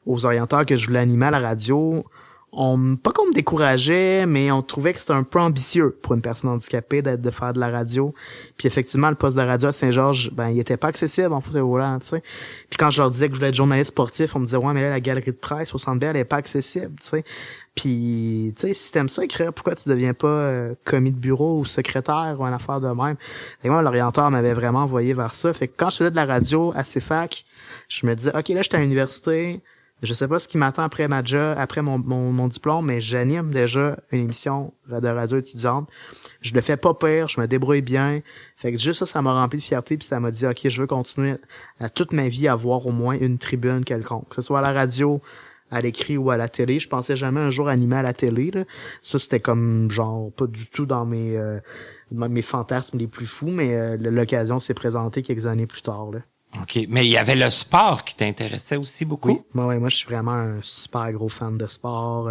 S4: aux orienteurs que je voulais animer à la radio, pas qu'on me décourageait, mais on trouvait que c'était un peu ambitieux pour une personne handicapée de faire de la radio. Puis effectivement, le poste de radio à Saint-Georges, il était pas accessible en fauteuil roulant, tu sais. Puis quand je leur disais que je voulais être journaliste sportif, on me disait ouais, mais là la galerie de presse au Centre Bell, elle est pas accessible, tu sais. Puis tu sais, si t'aimes ça écrire, pourquoi tu deviens pas commis de bureau ou secrétaire ou une affaire de même. Et moi, l'orienteur m'avait vraiment envoyé vers ça. Fait que quand je faisais de la radio à CFAC, je me disais OK, là j'étais à l'université. Je sais pas ce qui m'attend après après mon diplôme, mais j'anime déjà une émission de radio étudiante. Je le fais pas pire, je me débrouille bien. Fait que juste ça m'a rempli de fierté, puis ça m'a dit OK, je veux continuer à toute ma vie à avoir au moins une tribune quelconque, que ce soit à la radio, à l'écrit ou à la télé. Je pensais jamais un jour animer à la télé, là. Ça c'était comme genre pas du tout dans mes fantasmes les plus fous, mais l'occasion s'est présentée quelques années plus tard, là.
S3: OK. Mais il y avait le sport qui t'intéressait aussi beaucoup?
S4: Oui. Moi, je suis vraiment un super gros fan de sport.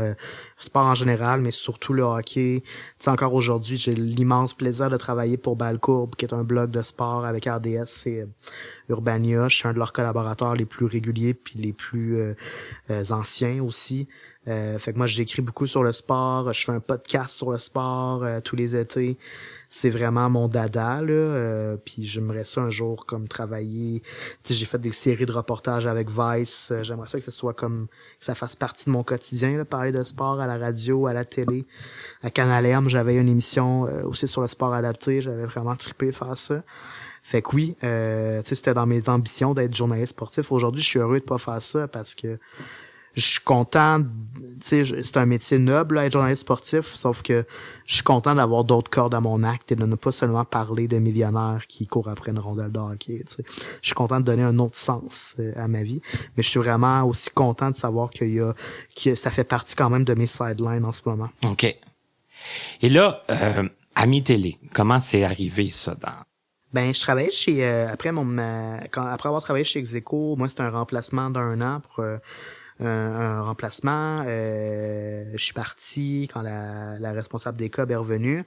S4: Sport en général, mais surtout le hockey. Tu sais, encore aujourd'hui, j'ai l'immense plaisir de travailler pour Balcourbe, qui est un blog de sport avec RDS et Urbania. Je suis un de leurs collaborateurs les plus réguliers puis les plus anciens aussi. Fait que moi, j'écris beaucoup sur le sport. Je fais un podcast sur le sport tous les étés. C'est vraiment mon dada, là. Puis j'aimerais ça un jour comme travailler. Tu sais, j'ai fait des séries de reportages avec Vice. J'aimerais ça que ce soit comme que ça fasse partie de mon quotidien, là, parler de sport à la radio, à la télé. À Canal M, j'avais une émission aussi sur le sport adapté. J'avais vraiment trippé faire ça. Fait que oui, tu sais, c'était dans mes ambitions d'être journaliste sportif. Aujourd'hui, je suis heureux de pas faire ça parce que je suis content, tu sais, c'est un métier noble, là, être journaliste sportif, sauf que je suis content d'avoir d'autres cordes à mon acte et de ne pas seulement parler de millionnaires qui courent après une rondelle de hockey, tu sais. Je suis content de donner un autre sens à ma vie, mais je suis vraiment aussi content de savoir que ça fait partie quand même de mes sidelines en ce moment.
S3: OK. Et là, Ami Télé, comment c'est arrivé ça dans...
S4: Je travaillais chez après avoir travaillé chez Execo, moi c'était un remplacement d'1 an pour un remplacement. Je suis parti quand la responsable des COB est revenue.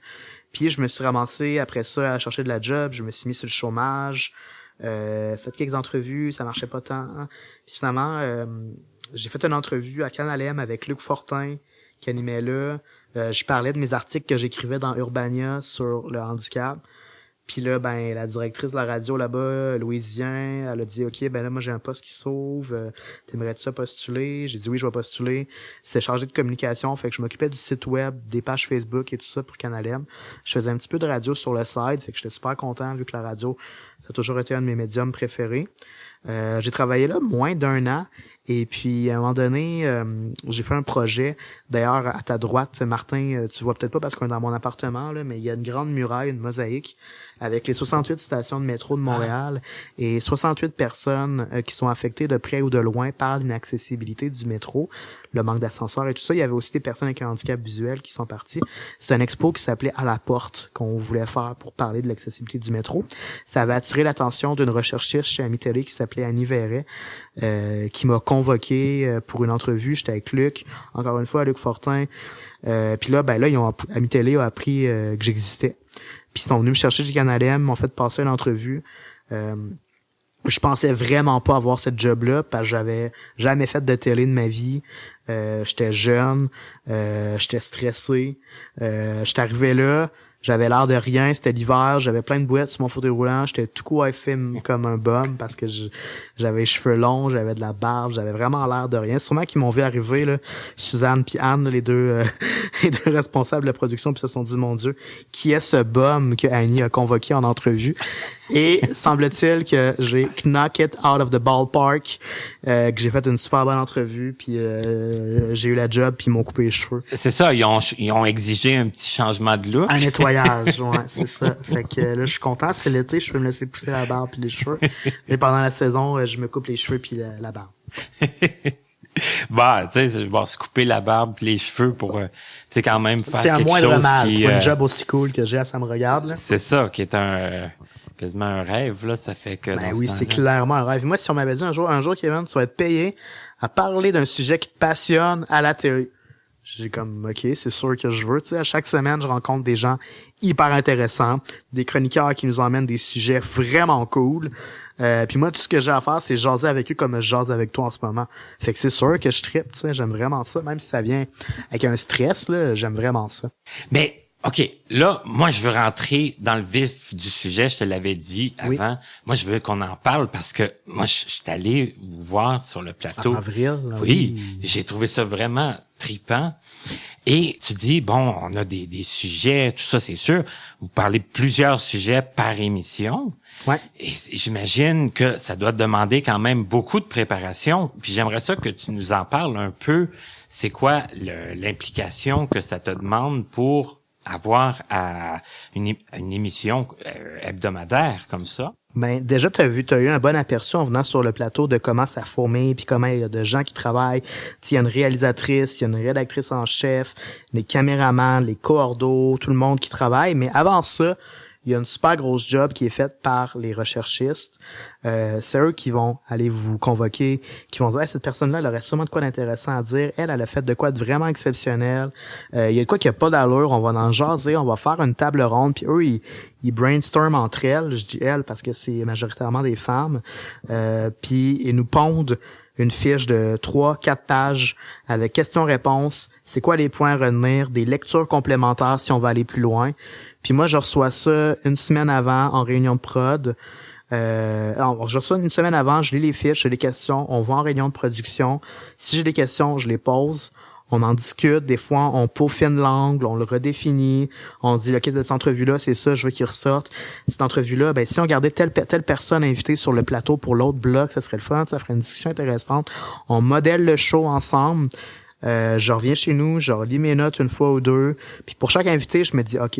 S4: Puis je me suis ramassé après ça à chercher de la job. Je me suis mis sur le chômage. Fait quelques entrevues, ça marchait pas tant. Puis finalement, j'ai fait une entrevue à Canal M avec Luc Fortin qui animait là. Je parlais de mes articles que j'écrivais dans Urbania sur le handicap. Puis là, la directrice de la radio là-bas, Louise Vien, elle a dit, OK, là, moi, j'ai un poste qui s'ouvre. T'aimerais-tu ça postuler? J'ai dit oui, je vais postuler. C'est chargé de communication. Fait que je m'occupais du site web, des pages Facebook et tout ça pour Canal M. Je faisais un petit peu de radio sur le site. Fait que j'étais super content vu que la radio, ça a toujours été un de mes médiums préférés. J'ai travaillé là moins d'1 an. Et puis, à un moment donné, j'ai fait un projet. D'ailleurs, à ta droite, Martin, tu vois peut-être pas parce qu'on est dans mon appartement, là, mais il y a une grande muraille, une mosaïque, avec les 68 stations de métro de Montréal et 68 personnes qui sont affectées de près ou de loin par l'inaccessibilité du métro, le manque d'ascenseur et tout ça. Il y avait aussi des personnes avec un handicap visuel qui sont parties. C'est un expo qui s'appelait À la porte, qu'on voulait faire pour parler de l'accessibilité du métro. Ça avait attiré l'attention d'une recherchiste chez Ami Télé qui s'appelait Annie Verret, qui m'a convoqué pour une entrevue. J'étais avec Luc, encore une fois, Luc Fortin. Puis là, Ami Télé a appris que j'existais. Puis ils sont venus me chercher du Canal M, m'ont fait passer une entrevue. Je pensais vraiment pas avoir cette job-là parce que j'avais jamais fait de télé de ma vie. J'étais jeune, j'étais stressé. J'étais arrivé là, j'avais l'air de rien, c'était l'hiver, j'avais plein de bouettes sur mon fauteuil roulant, j'étais tout coiffé comme un bum parce que j'avais les cheveux longs, j'avais de la barbe, j'avais vraiment l'air de rien. C'est sûrement qu'ils m'ont vu arriver, là, Suzanne puis Anne, les deux responsables de la production, puis se sont dit, mon Dieu, qui est ce bum que Annie a convoqué en entrevue? Et semble-t-il que j'ai knock it out of the ballpark, que j'ai fait une super bonne entrevue, puis j'ai eu la job, puis ils m'ont coupé les cheveux.
S3: C'est ça, ils ont exigé un petit changement de look.
S4: Un nettoyage, ouais, c'est ça. Fait que là, je suis content, c'est l'été, je peux me laisser pousser la barbe puis les cheveux. Mais pendant la saison, je me coupe les cheveux puis la barbe.
S3: Tu sais, se couper la barbe puis les cheveux pour, tu sais, quand même faire quelque chose qui...
S4: C'est un moindre mal pour une job aussi cool que j'ai, ça me regarde, là.
S3: C'est ça, qui est quasiment un rêve, là, ça fait que...
S4: Oui, c'est clairement un rêve. Moi, si on m'avait dit un jour, Kevin, tu vas être payé à parler d'un sujet qui te passionne à la télé. J'ai comme, OK, c'est sûr que je veux. Tu sais, à chaque semaine, je rencontre des gens hyper intéressants, des chroniqueurs qui nous emmènent des sujets vraiment cool. Puis moi, tout ce que j'ai à faire, c'est jaser avec eux comme je jase avec toi en ce moment. Fait que c'est sûr que je trippe, tu sais, j'aime vraiment ça. Même si ça vient avec un stress, là, j'aime vraiment ça.
S3: Mais, OK, là, moi, je veux rentrer dans le vif du sujet, je te l'avais dit avant. Oui. Moi, je veux qu'on en parle parce que moi, je suis allé vous voir sur le plateau.
S4: En avril.
S3: Oui, j'ai trouvé ça vraiment trippant. Et tu dis, bon, on a des sujets, tout ça, c'est sûr. Vous parlez de plusieurs sujets par émission.
S4: Ouais.
S3: Et j'imagine que ça doit demander quand même beaucoup de préparation. Puis j'aimerais ça que tu nous en parles un peu. C'est quoi l'implication que ça te demande pour avoir une émission hebdomadaire comme ça?
S4: Ben, déjà, t'as eu un bon aperçu en venant sur le plateau de comment ça fourmille, puis comment il y a de gens qui travaillent. Il y a une réalisatrice, il y a une rédactrice en chef, les caméramans, les coordos, tout le monde qui travaille. Mais avant ça, il y a une super grosse job qui est faite par les recherchistes. C'est eux qui vont aller vous convoquer, qui vont dire hey, cette personne-là, elle aurait sûrement de quoi d'intéressant à dire. Elle a fait de quoi de vraiment exceptionnel. Il y a de quoi qui a pas d'allure. On va en jaser, on va faire une table ronde. Puis eux, ils brainstorment entre elles. Je dis elles parce que c'est majoritairement des femmes. Puis ils nous pondent une fiche de 3-4 pages avec questions-réponses. C'est quoi les points à retenir, des lectures complémentaires si on va aller plus loin. Puis moi, je reçois ça une semaine avant en réunion de prod. Je reçois une semaine avant, je lis les fiches, j'ai des questions, on va en réunion de production. Si j'ai des questions, je les pose. On en discute, des fois, on peaufine l'angle, on le redéfinit, on dit, OK, cette entrevue-là, c'est ça, je veux qu'il ressorte. Cette entrevue-là, ben, si on gardait telle personne invitée sur le plateau pour l'autre bloc, ça serait le fun, ça ferait une discussion intéressante. On modèle le show ensemble. Je reviens chez nous, je relis mes notes une fois ou deux. Puis pour chaque invité, je me dis, OK,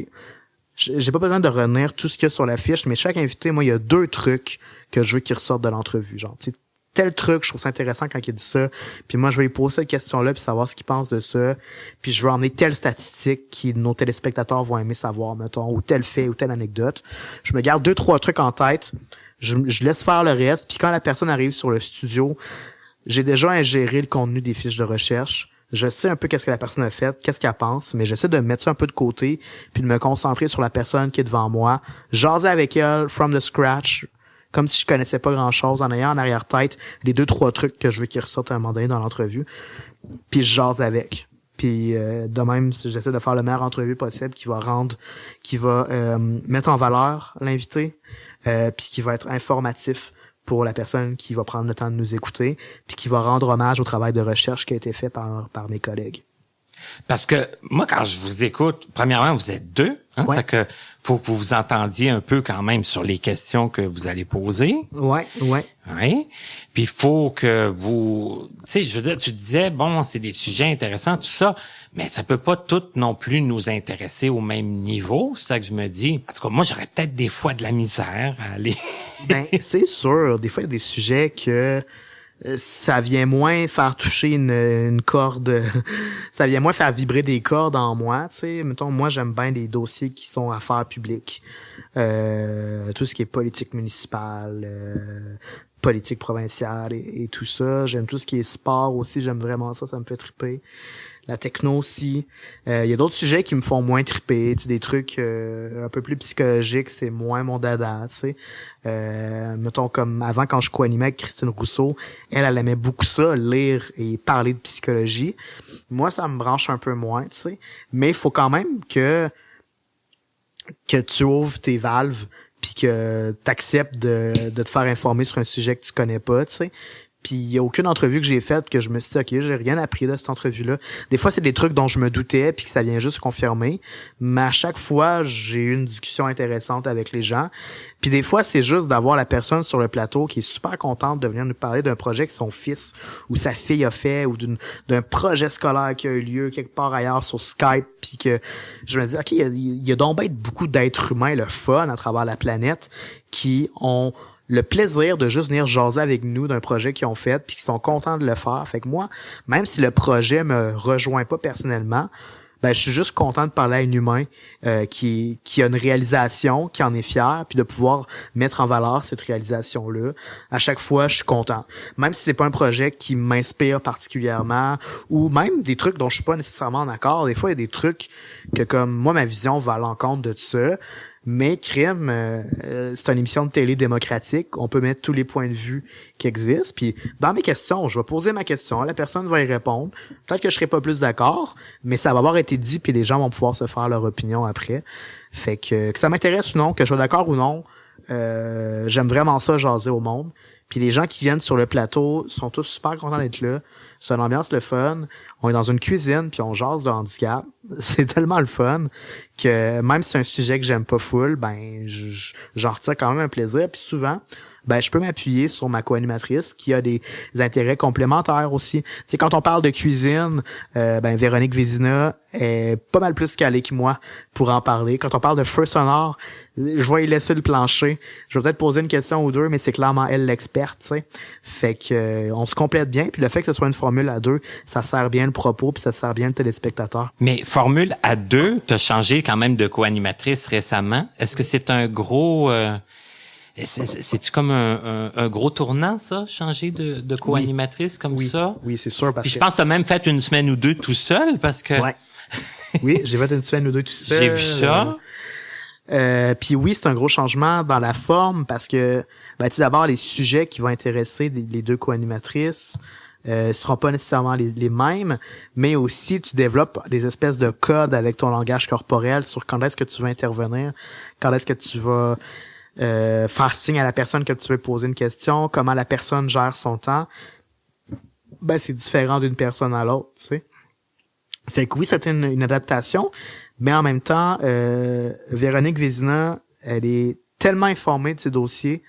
S4: j'ai pas besoin de retenir tout ce qu'il y a sur la fiche, mais chaque invité, moi, il y a 2 trucs que je veux qu'il ressorte de l'entrevue. Genre, tu sais, tel truc, je trouve ça intéressant quand il dit ça. Puis moi, je vais lui poser cette question-là puis savoir ce qu'il pense de ça. Puis je vais emmener telle statistique qui nos téléspectateurs vont aimer savoir, mettons, ou tel fait ou telle anecdote. Je me garde 2-3 trucs en tête. Je laisse faire le reste. Puis quand la personne arrive sur le studio, j'ai déjà ingéré le contenu des fiches de recherche. Je sais un peu qu'est-ce que la personne a fait, qu'est-ce qu'elle pense, mais j'essaie de mettre ça un peu de côté puis de me concentrer sur la personne qui est devant moi. Jaser avec elle from the scratch, comme si je connaissais pas grand-chose, en ayant en arrière-tête les 2-3 trucs que je veux qu'ils ressortent à un moment donné dans l'entrevue. Puis je jase avec. Puis de même, j'essaie de faire le meilleure entrevue possible qui va mettre en valeur l'invité, puis qui va être informatif pour la personne qui va prendre le temps de nous écouter, puis qui va rendre hommage au travail de recherche qui a été fait par mes collègues.
S3: Parce que moi, quand je vous écoute, premièrement, vous êtes 2, hein,
S4: ouais.
S3: C'est que faut que vous vous entendiez un peu quand même sur les questions que vous allez poser.
S4: Ouais.
S3: Oui. Puis il faut que vous, tu sais, je veux dire, tu disais, bon, c'est des sujets intéressants, tout ça, mais ça peut pas tout non plus nous intéresser au même niveau, c'est ça que je me dis. En tout cas, moi, j'aurais peut-être des fois de la misère à aller.
S4: Ben, c'est sûr. Des fois, il y a des sujets que ça vient moins faire toucher une corde, ça vient moins faire vibrer des cordes en moi, tu sais. Mettons, moi, j'aime bien des dossiers qui sont affaires publiques. Tout ce qui est politique municipale, politique provinciale et tout ça. J'aime tout ce qui est sport aussi, j'aime vraiment ça me fait triper. La techno aussi. Il y a d'autres sujets qui me font moins triper, tu sais, des trucs un peu plus psychologiques, c'est moins mon dada, tu sais. Mettons comme avant quand je co-animais avec Christine Rousseau, elle aimait beaucoup ça, lire et parler de psychologie. Moi, ça me branche un peu moins, tu sais. Mais il faut quand même que tu ouvres tes valves puis que t'acceptes de te faire informer sur un sujet que tu connais pas, tu sais. Puis il y a aucune entrevue que j'ai faite que je me suis dit OK, j'ai rien appris de cette entrevue-là. Des fois, c'est des trucs dont je me doutais puis que ça vient juste confirmer. Mais à chaque fois, j'ai eu une discussion intéressante avec les gens. Puis des fois, c'est juste d'avoir la personne sur le plateau qui est super contente de venir nous parler d'un projet que son fils ou sa fille a fait ou d'un projet scolaire qui a eu lieu quelque part ailleurs sur Skype. Puis que je me dis OK, il y a donc bien beaucoup d'êtres humains, le fun à travers la planète qui ont le plaisir de juste venir jaser avec nous d'un projet qu'ils ont fait puis qui sont contents de le faire. Fait que moi, même si le projet me rejoint pas personnellement, ben je suis juste content de parler à un humain qui a une réalisation, qui en est fier, puis de pouvoir mettre en valeur cette réalisation-là. À chaque fois, je suis content. Même si c'est pas un projet qui m'inspire particulièrement, ou même des trucs dont je suis pas nécessairement en accord. Des fois, il y a des trucs que comme moi, ma vision va à l'encontre de tout ça. Mais Crime, c'est une émission de télé démocratique. On peut mettre tous les points de vue qui existent. Puis dans mes questions, je vais poser ma question. La personne va y répondre. Peut-être que je serai pas plus d'accord, mais ça va avoir été dit, puis les gens vont pouvoir se faire leur opinion après. Fait que ça m'intéresse ou non, que je sois d'accord ou non, j'aime vraiment ça, jaser au monde. Puis les gens qui viennent sur le plateau sont tous super contents d'être là. C'est une ambiance le fun. On est dans une cuisine puis on jase de handicap. C'est tellement le fun que même si c'est un sujet que j'aime pas full, ben j'en retire quand même un plaisir. Puis souvent, ben je peux m'appuyer sur ma co-animatrice qui a des intérêts complémentaires aussi. Tu sais, quand on parle de cuisine, ben Véronique Vézina est pas mal plus calée que moi pour en parler. Quand on parle de feu sonore, je vais y laisser le plancher. Je vais peut-être poser une question ou deux, mais c'est clairement elle l'experte, tu sais. Fait que on se complète bien. Puis le fait que ce soit une formule à deux, ça sert bien le propos puis ça sert bien le téléspectateur.
S3: Mais formule à deux, t'as changé quand même de co-animatrice récemment. Est-ce que c'est un gros... c'est-tu comme un gros tournant, ça, changer de co-animatrice comme ça?
S4: Oui, c'est sûr. Parce
S3: Puis je pense que t'as même fait une semaine ou deux tout seul, parce que...
S4: Ouais. Oui, j'ai fait une semaine ou deux tout seul.
S3: J'ai vu ça.
S4: Puis oui, c'est un gros changement dans la forme parce que, ben, tu sais, d'abord, les sujets qui vont intéresser les deux co-animatrices seront pas nécessairement les mêmes, mais aussi tu développes des espèces de codes avec ton langage corporel sur quand est-ce que tu veux intervenir, quand est-ce que tu vas faire signe à la personne que tu veux poser une question, comment la personne gère son temps. Ben, c'est différent d'une personne à l'autre, tu sais. Fait que oui, c'était une adaptation, mais en même temps, Véronique Vézina, elle est tellement informée de ses dossiers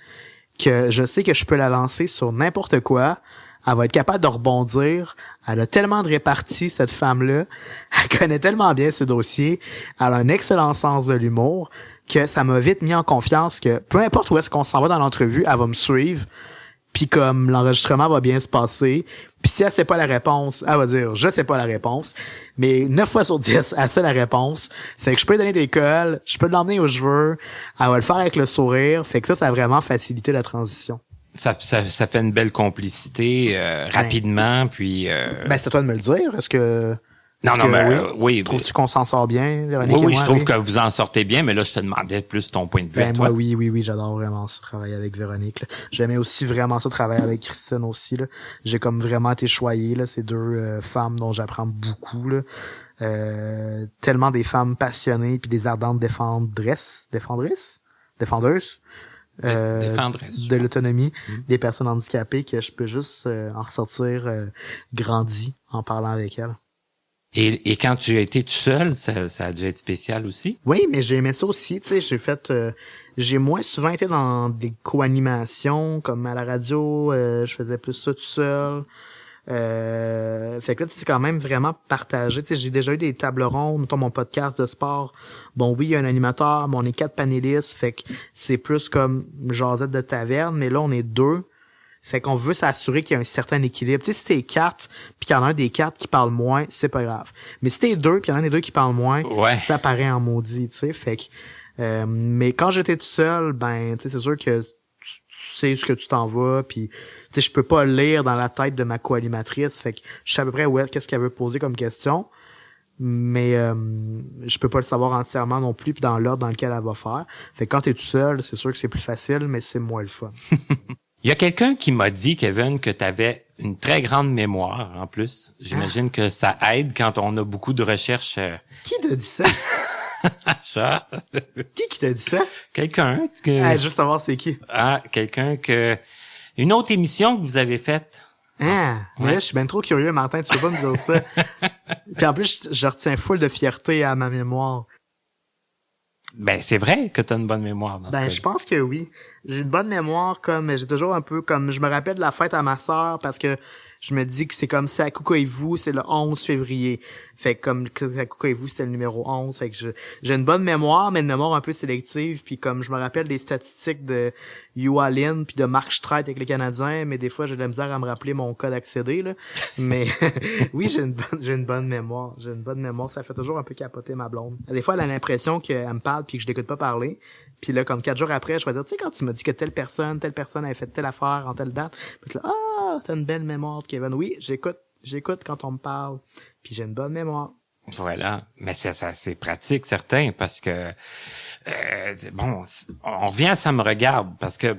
S4: que je sais que je peux la lancer sur n'importe quoi. Elle va être capable de rebondir. Elle a tellement de répartie, cette femme-là. Elle connaît tellement bien ses dossiers. Elle a un excellent sens de l'humour que ça m'a vite mis en confiance que peu importe où est-ce qu'on s'en va dans l'entrevue, elle va me suivre. Puis comme l'enregistrement va bien se passer, puis si elle sait pas la réponse, elle va dire « je sais pas la réponse », mais 9 fois sur 10, elle sait la réponse. Fait que je peux lui donner des cols, je peux l'emmener où je veux, elle va le faire avec le sourire. Fait que ça a vraiment facilité la transition.
S3: Ça fait une belle complicité rapidement, puis...
S4: Ben, c'est à toi de me le dire. Est-ce que...
S3: Oui.
S4: Trouves-tu qu'on s'en sort bien, Véronique et moi,
S3: je trouve que vous en sortez bien, mais là, je te demandais plus ton point de vue à toi.
S4: Moi, oui, j'adore vraiment ça, travailler avec Véronique, là. J'aimais aussi vraiment ça, travailler avec Christine aussi, là. J'ai comme vraiment été choyé, là, ces deux femmes dont j'apprends beaucoup, là. Tellement des femmes passionnées puis des ardentes défendeuses de l'autonomie des personnes handicapées que je peux juste en ressortir grandi en parlant avec elles.
S3: Et quand tu as été tout seul, ça a dû être spécial aussi?
S4: Oui, mais j'ai aimé ça aussi, tu sais, j'ai moins souvent été dans des co-animations, comme à la radio, je faisais plus ça tout seul. Fait que là, c'est quand même vraiment partagé. Tu sais, j'ai déjà eu des tables rondes, mettons mon podcast de sport. Bon, oui, il y a un animateur, mais on est 4 panélistes, fait que c'est plus comme jasette de taverne, mais là, on est 2. Fait qu'on veut s'assurer qu'il y a un certain équilibre. Tu sais, si t'es 4, puis qu'il y en a un des 4 qui parle moins, c'est pas grave. Mais si t'es 2, puis qu'il y en a un des 2 qui parle moins, ça paraît en maudit, tu sais. Fait que, mais quand j'étais tout seul, ben, tu sais, c'est sûr que tu sais ce que tu t'en vas, puis tu sais, je peux pas lire dans la tête de ma co-animatrice. Fait que je sais à peu près qu'est-ce qu'elle veut poser comme question. Mais je peux pas le savoir entièrement non plus, puis dans l'ordre dans lequel elle va faire. Fait que quand t'es tout seul, c'est sûr que c'est plus facile, mais c'est moins le fun.
S3: Il y a quelqu'un qui m'a dit, Kevin, que tu avais une très grande mémoire, en plus. J'imagine que ça aide quand on a beaucoup de recherches.
S4: Qui t'a dit ça?
S3: Ça?
S4: Qui t'a dit ça?
S3: Quelqu'un.
S4: Juste savoir c'est qui.
S3: Quelqu'un que... Une autre émission que vous avez faite.
S4: Mais là, je suis bien trop curieux, Martin, tu peux pas me dire ça. Puis en plus, je retiens full de fierté à ma mémoire.
S3: Ben, c'est vrai que t'as une bonne mémoire dans ce cas-là.
S4: Je pense que oui. J'ai une bonne mémoire, comme j'ai toujours un peu comme je me rappelle de la fête à ma sœur parce que je me dis que c'est comme ça, Coucou-et-vous, c'est le 11 février. Fait que comme Coucou-et-vous, c'était le numéro 11. Fait que j'ai une bonne mémoire, mais une mémoire un peu sélective. Puis comme je me rappelle des statistiques de Yua Lin puis de Mark Streit avec les Canadiens, mais des fois, j'ai de la misère à me rappeler mon code accédé, là. Mais oui, j'ai une bonne mémoire. J'ai une bonne mémoire. Ça fait toujours un peu capoter ma blonde. Des fois, elle a l'impression qu'elle me parle puis que je l'écoute pas parler. Puis là, comme 4 jours après, je vais dire, tu sais, quand tu m'as dit que telle personne avait fait telle affaire en telle date. Puis là, t'as une belle mémoire, Kevin. Oui, j'écoute quand on me parle. Puis j'ai une bonne mémoire.
S3: Voilà. Mais c'est pratique, certain, parce que, bon, on revient à Ça me regarde, parce que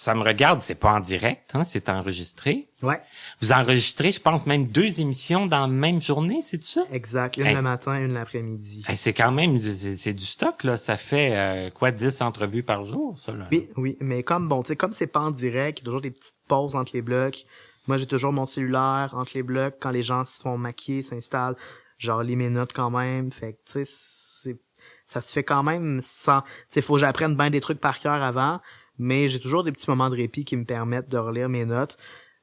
S3: Ça me regarde, c'est pas en direct, hein, c'est enregistré.
S4: Ouais.
S3: Vous enregistrez, je pense, même 2 émissions dans la même journée, c'est ça?
S4: Exact. Une le matin, une l'après-midi.
S3: C'est quand même, c'est du stock, là. Ça fait, 10 entrevues par jour, ça, là.
S4: Oui. Mais comme c'est pas en direct, il y a toujours des petites pauses entre les blocs. Moi, j'ai toujours mon cellulaire entre les blocs. Quand les gens se font maquiller, s'installent, genre, lis mes notes quand même. Fait que, tu sais, ça se fait quand même sans, tu sais, faut que j'apprenne bien des trucs par cœur avant. Mais j'ai toujours des petits moments de répit qui me permettent de relire mes notes.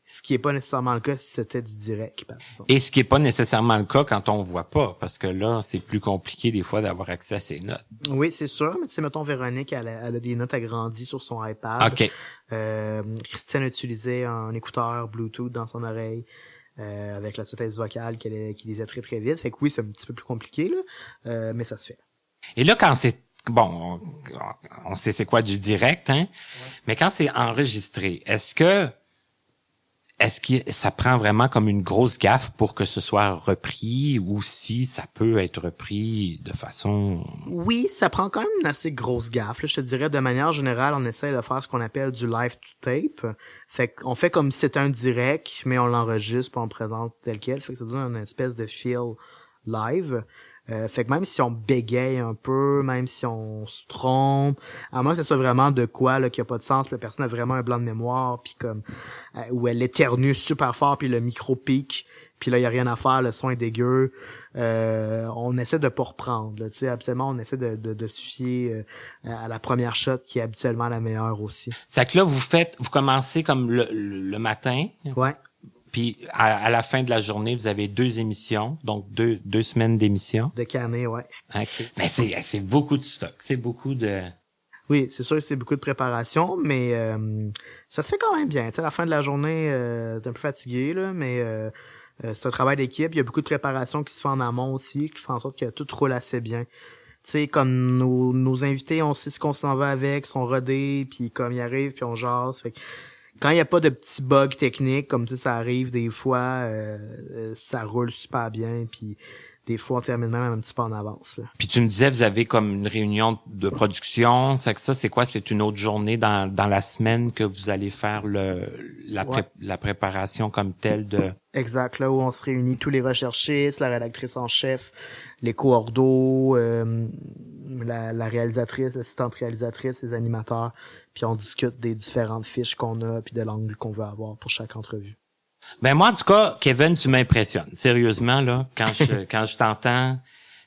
S4: Ce qui est pas nécessairement le cas si c'était du direct, par exemple.
S3: Et ce qui est pas nécessairement le cas quand on voit pas, parce que là, c'est plus compliqué des fois d'avoir accès à ses notes.
S4: Oui, c'est sûr. Mais tu sais, mettons, Véronique, elle a des notes agrandies sur son iPad.
S3: OK.
S4: Christiane utilisait un écouteur Bluetooth dans son oreille, avec la synthèse vocale qui lisait très très vite. Fait que oui, c'est un petit peu plus compliqué, là. Mais ça se fait.
S3: Et là, quand c'est, bon, on sait c'est quoi du direct, hein? Ouais. Mais quand c'est enregistré, est-ce que ça prend vraiment comme une grosse gaffe pour que ce soit repris, ou si ça peut être repris de façon...
S4: Oui, ça prend quand même une assez grosse gaffe. Là, je te dirais, de manière générale, on essaie de faire ce qu'on appelle du live to tape. Fait qu'on fait comme si c'était un direct, mais on l'enregistre, puis on le présente tel quel. Fait que ça donne une espèce de feel live. Fait que même si on bégaye un peu, même si on se trompe, à moins que ce soit vraiment de quoi là qui a pas de sens, puis la personne a vraiment un blanc de mémoire, puis comme où elle éternue super fort, puis le micro pique, puis là il y a rien à faire, le son est dégueu, on essaie de pas reprendre, tu sais, absolument on essaie de se fier à la première shot qui est habituellement la meilleure aussi.
S3: C'est que là vous commencez comme le matin.
S4: Ouais.
S3: Puis à la fin de la journée, vous avez 2 émissions, donc deux semaines d'émissions.
S4: De canner, ouais.
S3: OK. Mais c'est beaucoup de stock, c'est beaucoup de...
S4: Oui, c'est sûr que c'est beaucoup de préparation, mais ça se fait quand même bien. Tu sais, à la fin de la journée, t'es un peu fatigué, là, mais c'est un travail d'équipe. Il y a beaucoup de préparation qui se fait en amont aussi, qui fait en sorte que tout roule assez bien. Tu sais, comme nos invités, on sait ce qu'on s'en va avec, sont rodés, puis comme ils arrivent, puis on jase. Fait que quand il n'y a pas de petits bugs techniques, comme tu sais, ça arrive des fois, ça roule super bien, puis des fois on termine même un petit peu en avance. Là.
S3: Puis tu me disais, vous avez comme une réunion de production, c'est que ça, c'est quoi? C'est une autre journée dans la semaine que vous allez faire la préparation comme telle de...
S4: Exact, là où on se réunit tous les recherchistes, la rédactrice en chef, les coordos, la réalisatrice, l'assistante réalisatrice, les animateurs, puis on discute des différentes fiches qu'on a puis de l'angle qu'on veut avoir pour chaque entrevue.
S3: Ben moi, en tout cas, Kevin, tu m'impressionnes. Sérieusement, là, quand je t'entends,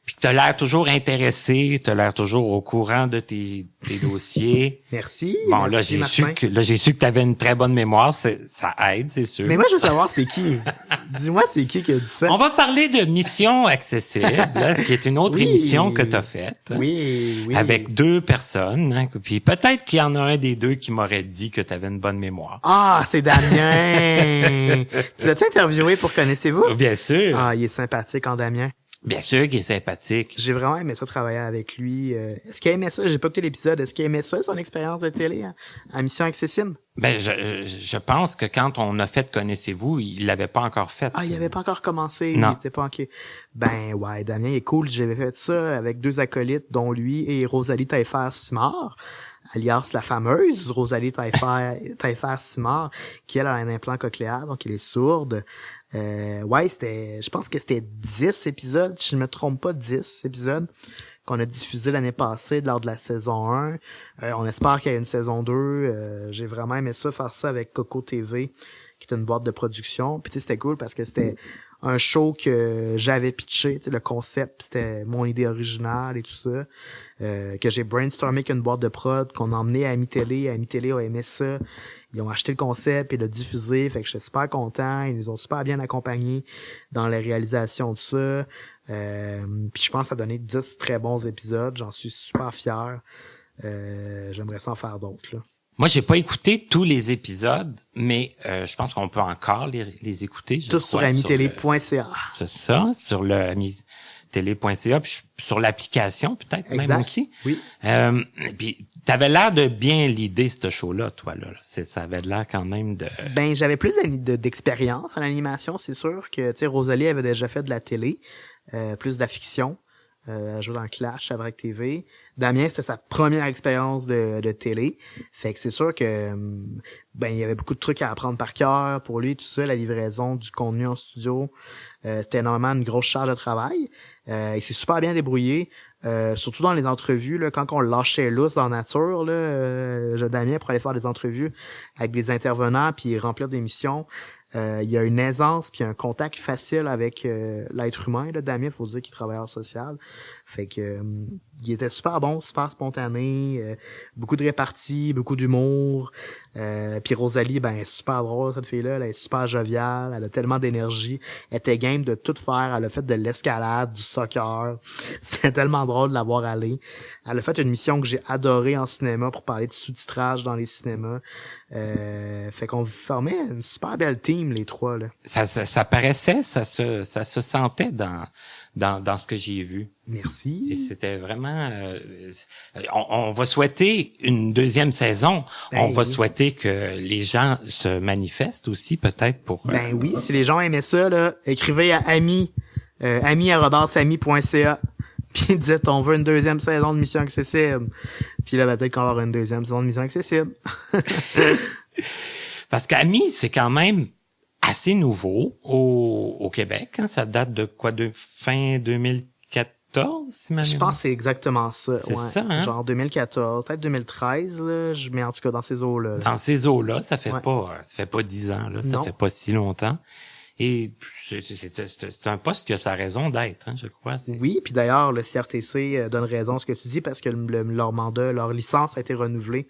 S3: puis que t'as l'air toujours intéressé, t'as l'air toujours au courant de tes dossiers.
S4: Merci.
S3: Bon,
S4: merci,
S3: j'ai su que t'avais une très bonne mémoire, ça aide, c'est sûr.
S4: Mais moi, je veux savoir c'est qui. Dis-moi c'est qui a dit ça.
S3: On va parler de Mission Accessible, là, qui est une autre émission que t'as faite.
S4: Oui.
S3: Avec 2 personnes, hein, puis peut-être qu'il y en a un des 2 qui m'aurait dit que t'avais une bonne mémoire.
S4: Ah, c'est Damien. Tu l'as-tu interviewé pour Connaissez-vous?
S3: Bien sûr.
S4: Ah, il est sympathique en Damien.
S3: Bien sûr qu'il est sympathique.
S4: J'ai vraiment aimé ça travailler avec lui. Est-ce qu'il aimait ça? J'ai pas écouté l'épisode. Est-ce qu'il aimait ça, son expérience de télé à Mission Accessible?
S3: Ben, je pense que quand on a fait Connaissez-vous, il l'avait pas encore fait.
S4: Ah, il avait pas encore commencé.
S3: Non.
S4: Il était pas OK. Ben, ouais, Damien il est cool. J'avais fait ça avec 2 acolytes, dont lui et Rosalie Taillefer-Simard, alias la fameuse Rosalie Taillefer-Simard, qui elle a un implant cochléaire, donc elle est sourde. Ouais, je pense que c'était 10 épisodes, si je ne me trompe pas, 10 épisodes qu'on a diffusé l'année passée lors de la saison 1. On espère qu'il y a une saison 2. J'ai vraiment aimé ça, faire ça avec Coco TV, qui est une boîte de production. Puis tu sais, c'était cool parce que c'était un show que j'avais pitché, le concept, c'était mon idée originale et tout ça, que j'ai brainstormé avec une boîte de prod, qu'on a emmené à Ami Télé a aimé ça, ils ont acheté le concept et le diffusé, fait que j'étais super content, ils nous ont super bien accompagnés dans la réalisation de ça, puis je pense que ça a donné 10 très bons épisodes, j'en suis super fier, j'aimerais ça en faire d'autres, là.
S3: Moi, j'ai pas écouté tous les épisodes, mais je pense qu'on peut encore les écouter.
S4: Tous sur amitélé.ca.
S3: C'est ça, sur le amitélé.ca, puis sur l'application peut-être
S4: exact.
S3: Même aussi.
S4: Oui.
S3: Puis t'avais l'air de bien l'idée ce show-là, toi là. Ça avait l'air quand même de.
S4: Ben j'avais plus d'expérience en animation, c'est sûr que tu sais Rosalie avait déjà fait de la télé, plus de la fiction. Elle jouait dans Clash, Shadrack TV. Damien, c'était sa première expérience de télé. Fait que c'est sûr que ben il y avait beaucoup de trucs à apprendre par cœur pour lui, tout ça, la livraison du contenu en studio. C'était énormément une grosse charge de travail. Il s'est super bien débrouillé. Surtout dans les entrevues, là, quand on le lâchait lousse dans la nature, Damien pour aller faire des entrevues avec des intervenants puis remplir des missions. Il y a une aisance puis un contact facile avec l'être humain. Là, Damien, faut dire qu'il est travailleur social. Fait que il était super bon, super spontané, beaucoup de répartie, beaucoup d'humour. Puis Rosalie, ben elle est super drôle cette fille-là, elle est super joviale, elle a tellement d'énergie, elle était game de tout faire, elle a fait de l'escalade, du soccer. C'était tellement drôle de la voir aller. Elle a fait une mission que j'ai adorée en cinéma pour parler de sous-titrage dans les cinémas. Fait qu'on formait une super belle team les trois là.
S3: Ça paraissait, ça se sentait dans ce que j'ai vu.
S4: Merci.
S3: Et c'était vraiment on va souhaiter une deuxième saison.
S4: Ben,
S3: on va souhaiter que les gens se manifestent aussi peut-être pour
S4: Ben oui, si les gens aimaient ça là, écrivez à ami@ami.ca puis dites on veut une deuxième saison de Mission Accessible. Puis là peut-être qu'on va avoir une deuxième saison de Mission Accessible.
S3: Parce qu'Ami, c'est quand même assez nouveau au Québec. Hein. Ça date de quoi, de fin 2014, si
S4: Je pense que c'est exactement ça.
S3: C'est
S4: ouais.
S3: ça, hein?
S4: Genre 2014, peut-être 2013, là. Mais en tout cas, dans ces eaux-là.
S3: Dans ces eaux-là, ça fait
S4: Ouais.
S3: pas 10 ans, là. Ça
S4: Non.
S3: fait pas si longtemps. Et c'est un poste qui a sa raison d'être, hein, je crois.
S4: Oui, puis d'ailleurs, le CRTC donne raison à ce que tu dis parce que leur mandat, leur licence a été renouvelée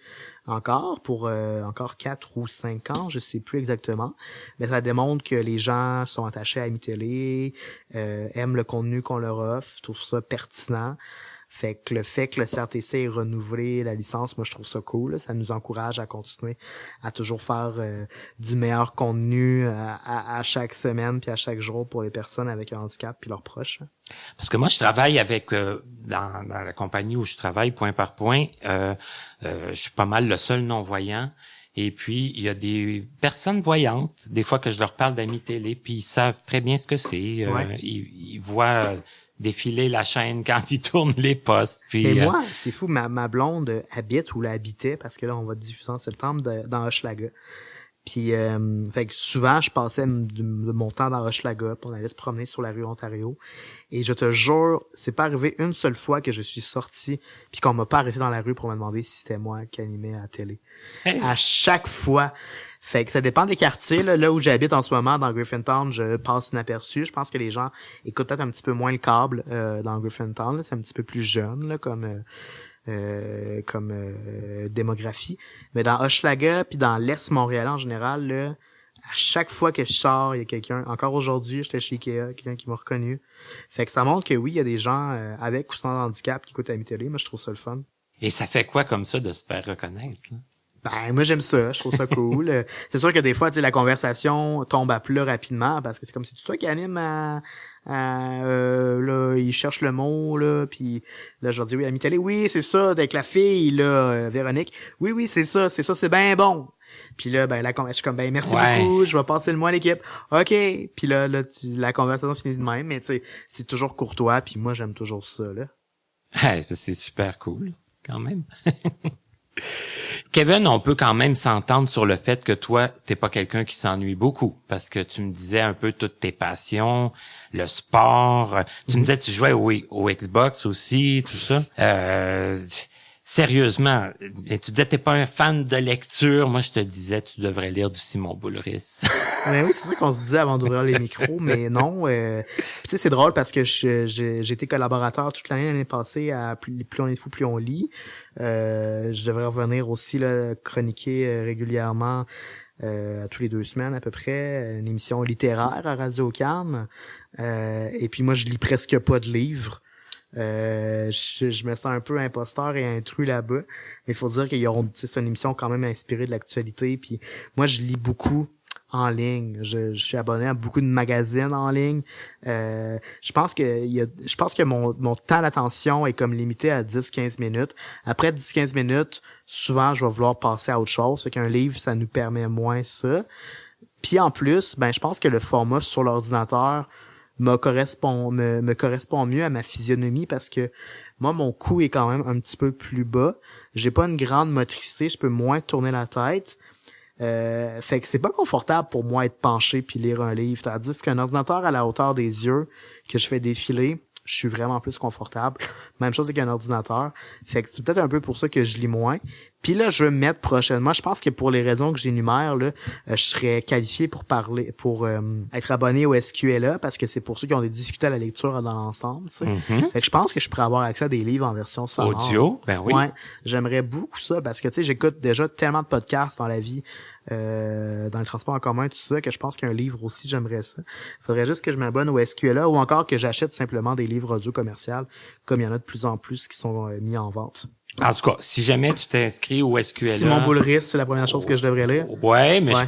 S4: encore pour encore 4 ou 5 ans, je sais plus exactement. Mais ça démontre que les gens sont attachés à Ami Télé, aiment le contenu qu'on leur offre, trouvent ça pertinent. Fait que le CRTC ait renouvelé la licence, moi je trouve ça cool. Là. Ça nous encourage à continuer à toujours faire du meilleur contenu à chaque semaine puis à chaque jour pour les personnes avec un handicap puis leurs proches.
S3: Parce que moi, je travaille avec dans la compagnie où je travaille, point par point, je suis pas mal le seul non-voyant. Et puis, il y a des personnes voyantes, des fois que je leur parle d'Ami Télé, puis ils savent très bien ce que c'est.
S4: Ouais.
S3: Ils voient défiler la chaîne quand ils tournent les postes. Puis,
S4: Et moi, c'est fou, ma blonde habite ou l'habitait, parce que là, on va diffuser en septembre dans Hochelaga. Puis, fait que souvent, je passais de mon temps dans Hochelaga, puis on allait se promener sur la rue Ontario. Et je te jure, c'est pas arrivé une seule fois que je suis sorti, puis qu'on m'a pas arrêté dans la rue pour me demander si c'était moi qui animais à la télé.
S3: Hey.
S4: À chaque fois. Fait que ça dépend des quartiers. Là où j'habite en ce moment, dans Griffintown, je passe inaperçu. Je pense que les gens écoutent peut-être un petit peu moins le câble dans Griffintown. Là. C'est un petit peu plus jeune là, comme démographie. Mais dans Hochelaga puis dans l'Est montréalais en général, là, à chaque fois que je sors, il y a quelqu'un. Encore aujourd'hui, j'étais chez Ikea, quelqu'un qui m'a reconnu. Fait que ça montre que oui, il y a des gens avec ou sans handicap qui écoutent Ami Télé. Moi, je trouve ça le fun.
S3: Et ça fait quoi comme ça de se faire reconnaître? Là?
S4: Ben, moi, j'aime ça. Je trouve ça cool. C'est sûr que des fois, tu sais, la conversation tombe à plat rapidement parce que c'est comme si c'est toi qui anime là, il cherche le mot, là, puis là, je leur dis, oui, Ami Télé, oui, c'est ça, avec la fille, là, Véronique. Oui, c'est ça, c'est bien bon. Puis là, ben, je suis comme, ben, merci beaucoup, je vais passer le mot à l'équipe. OK. Puis là, la conversation finit de même, mais tu sais, c'est toujours courtois, puis moi, j'aime toujours ça, là.
S3: Ouais, c'est super cool, quand même. Kevin, on peut quand même s'entendre sur le fait que toi, t'es pas quelqu'un qui s'ennuie beaucoup, parce que tu me disais un peu toutes tes passions, le sport, tu me disais que tu jouais au Xbox aussi, tout ça. Sérieusement, tu disais t'es pas un fan de lecture. Moi, je te disais tu devrais lire du Simon Boulris.
S4: Mais oui, c'est ça qu'on se disait avant d'ouvrir les micros, mais non. Tu sais, c'est drôle parce que j'ai été collaborateur toute l'année passée à plus on est fou, plus on lit. Je devrais revenir aussi là, chroniquer régulièrement tous les 2 semaines à peu près, une émission littéraire à Radio-Can. Et puis moi, je lis presque pas de livres. Je me sens un peu imposteur et intrus là-bas. Mais il faut dire c'est une émission quand même inspirée de l'actualité. Puis moi, je lis beaucoup en ligne. Je suis abonné à beaucoup de magazines en ligne. Je pense que mon temps d'attention est comme limité à 10-15 minutes. Après 10-15 minutes, souvent, je vais vouloir passer à autre chose. Fait qu'un livre, ça nous permet moins ça. Puis en plus, je pense que le format sur l'ordinateur me correspond mieux à ma physionomie parce que moi, mon cou est quand même un petit peu plus bas. J'ai pas une grande motricité, je peux moins tourner la tête. Fait que c'est pas confortable pour moi être penché puis lire un livre. Tandis qu'un ordinateur à la hauteur des yeux que je fais défiler, je suis vraiment plus confortable. Même chose avec un ordinateur. Fait que c'est peut-être un peu pour ça que je lis moins. Puis là, je vais me mettre prochainement. Je pense que pour les raisons que j'énumère, là, je serais qualifié pour être abonné au SQLA parce que c'est pour ceux qui ont des difficultés à la lecture dans l'ensemble. Tu sais.
S3: Mm-hmm.
S4: Fait que je pense que je pourrais avoir accès à des livres en version sonore.
S3: Audio, ben oui.
S4: Ouais, j'aimerais beaucoup ça parce que tu sais, j'écoute déjà tellement de podcasts dans la vie, dans le transport en commun, tout ça, que je pense qu'un livre aussi, j'aimerais ça. Faudrait juste que je m'abonne au SQLA ou encore que j'achète simplement des livres audio commerciaux, comme il y en a de plus en plus qui sont mis en vente.
S3: En tout cas, si jamais tu t'inscris au SQLA...
S4: Simon Boulris, c'est la première chose que je devrais lire.
S3: Ouais, mais
S4: Ouais.
S3: je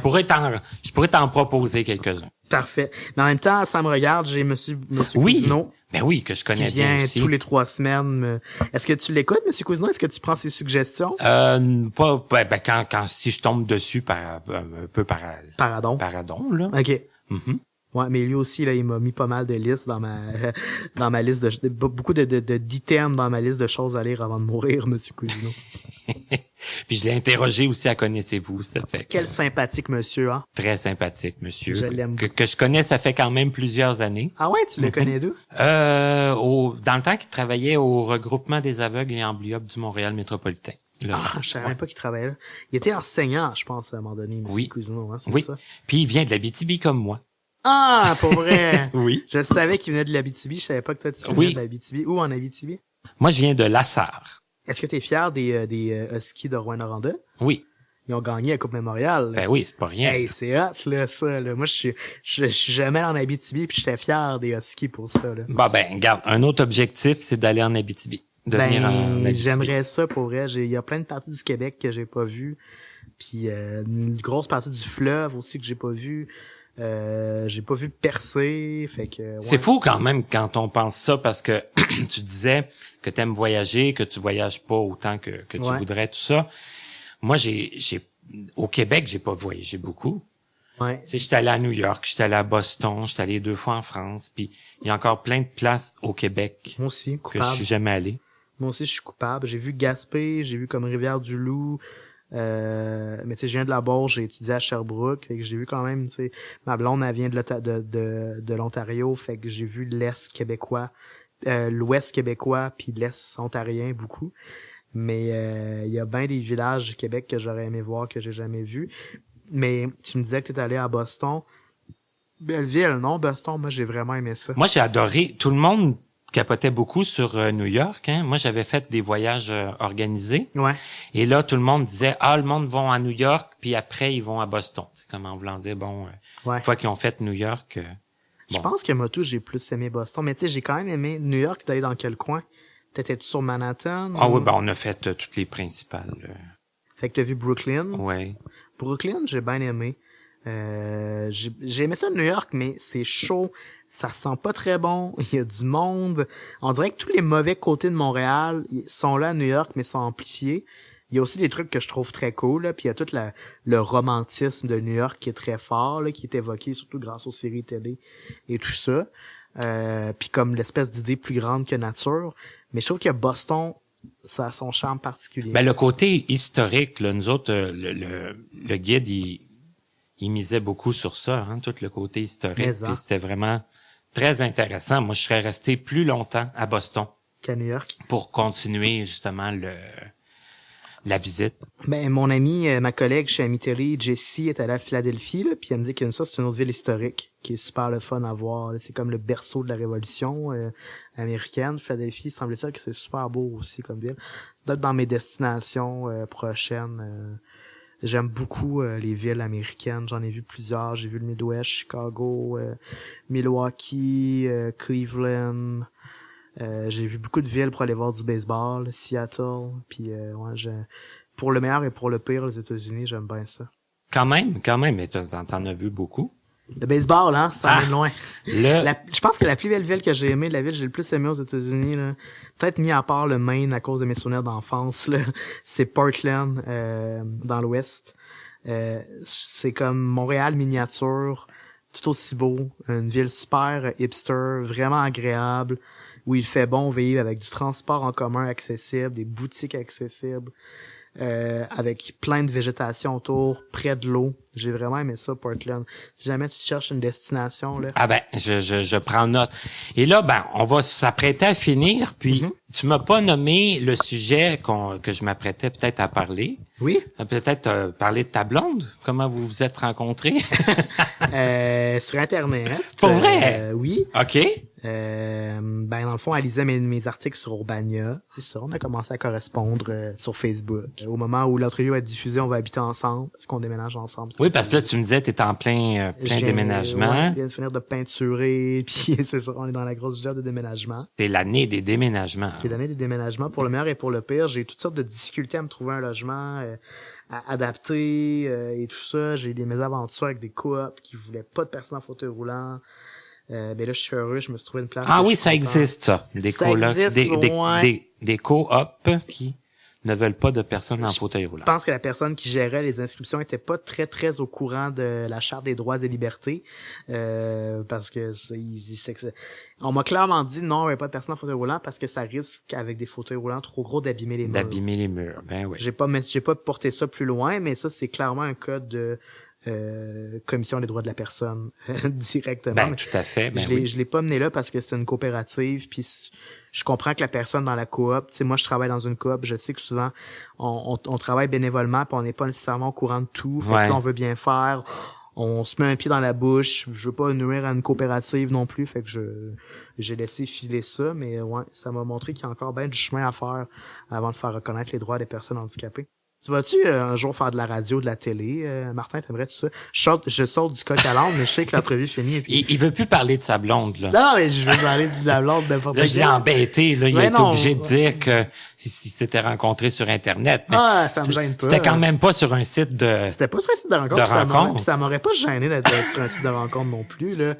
S3: pourrais t'en proposer quelques-uns.
S4: Parfait. Mais en même temps, ça me regarde, j'ai Monsieur
S3: Oui.
S4: Cousineau
S3: Ben oui, que je
S4: qui
S3: connais bien
S4: vient
S3: aussi.
S4: tous les 3 semaines. Est-ce que tu l'écoutes, Monsieur Cousineau? Est-ce que tu prends ses suggestions?
S3: Si je tombe dessus un peu
S4: Pardon.
S3: paradon, là.
S4: OK.
S3: Mhm.
S4: Ouais, mais lui aussi, là, il m'a mis pas mal de listes dans ma liste beaucoup d'items dans ma liste de choses à lire avant de mourir, Monsieur Cousineau.
S3: Puis je l'ai interrogé aussi à Connaissez-vous, ça fait que,
S4: Quel sympathique monsieur, hein?
S3: très sympathique, monsieur.
S4: Je l'aime
S3: Que je connais, ça fait quand même plusieurs années.
S4: Ah ouais, tu le connais d'où?
S3: Dans le temps qu'il travaillait au regroupement des aveugles et amblyopes du Montréal métropolitain. Là.
S4: Ah, je savais même pas qu'il travaillait là. Il était enseignant, je pense, à un moment donné, Monsieur
S3: Oui.
S4: Cousineau, hein, c'est
S3: Oui.
S4: ça?
S3: Puis il vient de l'Abitibi comme moi.
S4: Ah, pour vrai!
S3: Oui.
S4: Je savais qu'il venait de l'Abitibi, je savais pas que toi, tu venais
S3: Oui.
S4: de l'Abitibi. Où en Abitibi?
S3: Moi, je viens de Lassar.
S4: Est-ce que t'es fier des Huskies de Rouyn-Noranda?
S3: Oui.
S4: Ils ont gagné la Coupe Mémoriale.
S3: Ben oui, c'est pas rien.
S4: Hey, c'est hot, là, ça, là. Moi, je suis jamais allé en Abitibi, puis j'étais fier des Huskies pour ça, là.
S3: Regarde, un autre objectif, c'est d'aller en Abitibi. De venir en Abitibi.
S4: J'aimerais ça, pour vrai. Il y a plein de parties du Québec que j'ai pas vues. Puis, une grosse partie du fleuve aussi que j'ai pas vu. J'ai pas vu Percé, fait que... Ouais.
S3: C'est fou quand même quand on pense ça parce que tu disais que t'aimes voyager, que tu voyages pas autant que tu voudrais, tout ça. Moi, au Québec, j'ai pas voyagé beaucoup.
S4: Ouais.
S3: Tu sais, j'étais allé à New York, j'étais allé à Boston, j'étais allé 2 fois en France, puis il y a encore plein de places au Québec
S4: Moi aussi,
S3: que je
S4: coupable.
S3: suis jamais allé.
S4: Moi aussi, je suis coupable. J'ai vu Gaspé, j'ai vu comme Rivière-du-Loup. Mais tu sais, je viens de la Beauce, j'ai étudié à Sherbrooke, fait que j'ai vu quand même, tu sais, ma blonde, elle vient de l'Ontario, fait que j'ai vu l'Est québécois, l'Ouest québécois, puis l'Est ontarien beaucoup. Mais il y a bien des villages du Québec que j'aurais aimé voir, que j'ai jamais vu. Mais tu me disais que t'es allé à Boston. Belle ville, non, Boston? Moi, j'ai vraiment aimé ça.
S3: Moi, j'ai adoré. Tout le monde capotait beaucoup sur New York. Hein. Moi, j'avais fait des voyages organisés.
S4: Ouais.
S3: Et là, tout le monde disait, le monde va à New York, puis après, ils vont à Boston. C'est comme en voulant dire,
S4: Ouais.
S3: une fois qu'ils ont fait New York...
S4: Je pense que moi, j'ai plus aimé Boston. Mais tu sais, j'ai quand même aimé New York. T'es allé dans quel coin? T'étais-tu sur Manhattan?
S3: Ah oui, on a fait toutes les principales.
S4: Fait que t'as vu Brooklyn?
S3: Ouais.
S4: Brooklyn, j'ai bien aimé. J'ai aimé ça New York, mais c'est chaud. Ça sent pas très bon. Il y a du monde. On dirait que tous les mauvais côtés de Montréal sont là à New York, mais sont amplifiés. Il y a aussi des trucs que je trouve très cool, là. Puis il y a tout le romantisme de New York qui est très fort, là, qui est évoqué surtout grâce aux séries télé et tout ça. Puis comme l'espèce d'idée plus grande que nature. Mais je trouve que Boston, ça a son charme particulier.
S3: Ben, le côté historique, là, nous autres, le guide, il misait beaucoup sur ça, hein, tout le côté historique. Puis c'était vraiment très intéressant. Moi, je serais resté plus longtemps à Boston.
S4: Qu'à New York.
S3: Pour continuer, justement, la visite?
S4: Ben, mon ami, ma collègue chez Amiteli, Jessie, est allée à Philadelphie, là, puis elle me dit que ça, c'est une autre ville historique qui est super le fun à voir. Là. C'est comme le berceau de la Révolution américaine. Philadelphie, semble-t-il que c'est super beau aussi comme ville. C'est peut-être dans mes destinations prochaines. J'aime beaucoup les villes américaines. J'en ai vu plusieurs. J'ai vu le Midwest, Chicago, Milwaukee, Cleveland. J'ai vu beaucoup de villes pour aller voir du baseball, Seattle, puis pour le meilleur et pour le pire, les États-Unis, j'aime bien ça.
S3: Quand même, mais t'en as vu beaucoup.
S4: Le baseball, hein, ça va loin. Je pense que la plus belle ville que j'ai aimée, la ville que j'ai le plus aimée aux États-Unis, là, peut-être mis à part le Maine à cause de mes souvenirs d'enfance, là, c'est Portland, dans l'Ouest. C'est comme Montréal miniature, tout aussi beau, une ville super hipster, vraiment agréable, où il fait bon vivre avec du transport en commun accessible, des boutiques accessibles, avec plein de végétation autour, près de l'eau. J'ai vraiment aimé ça, Portland. Si jamais tu cherches une destination, là.
S3: Ah ben, je prends note. Et là, ben, on va s'apprêter à finir, puis tu m'as pas nommé le sujet que je m'apprêtais peut-être à parler.
S4: Oui.
S3: Peut-être parler de ta blonde. Comment vous vous êtes rencontrés?
S4: Sur Internet.
S3: Pour vrai?
S4: Oui.
S3: OK.
S4: Ben dans le fond, elle lisait mes articles sur Urbania. C'est ça, on a commencé à correspondre sur Facebook. Au moment où l'entrevue va être diffusée, on va habiter ensemble, parce qu'on déménage ensemble.
S3: Oui, parce que là, tu me disais, t'es en plein déménagement.
S4: Ouais, je viens de finir de peinturer, puis c'est ça, on est dans la grosse job de déménagement.
S3: C'est l'année des déménagements.
S4: C'est l'année des déménagements, pour le meilleur et pour le pire. J'ai eu toutes sortes de difficultés à me trouver un logement adapté et tout ça. J'ai eu des mésaventures avec des coops qui voulaient pas de personnes en fauteuil roulant. Ben là, je suis heureux, je me suis trouvé une place.
S3: Ah oui, ça existe, ça. Des des coops qui ne veulent pas de personnes en fauteuil roulant.
S4: Je pense que la personne qui gérait les inscriptions était pas très au courant de la Charte des droits et libertés, parce que on m'a clairement dit non, il n'y a pas de personne en fauteuil roulant parce que ça risque, avec des fauteuils roulants trop gros, d'abîmer les murs.
S3: D'abîmer les murs, ben oui.
S4: J'ai pas porté ça plus loin, mais ça, c'est clairement un cas de commission des droits de la personne directement.
S3: Ben, tout à fait. Ben
S4: je l'ai pas mené là parce que c'est une coopérative, puis je comprends que la personne dans la coop, tu sais, moi je travaille dans une coop, je sais que souvent on travaille bénévolement, puis on n'est pas nécessairement au courant de tout, fait que là, on veut bien faire, on se met un pied dans la bouche, je veux pas nuire à une coopérative non plus, fait que j'ai laissé filer ça, mais ouais, ça m'a montré qu'il y a encore bien du chemin à faire avant de faire reconnaître les droits des personnes handicapées. Tu vas-tu un jour faire de la radio, de la télé, Martin, t'aimerais-tu ça? Je sors du coq à l'âne, mais je sais que l'entrevue finit. Puis...
S3: Il veut plus parler de sa blonde, là.
S4: Non, mais je veux parler de la blonde n'importe quoi.
S3: Là, je l'ai embêté, là. Il est obligé de dire que s'ils s'étaient rencontrés sur Internet. Mais
S4: ça me gêne pas.
S3: C'était quand même pas sur un site de...
S4: C'était pas sur un site de rencontre. Ça m'aurait pas gêné d'être sur un site de rencontre non plus, là.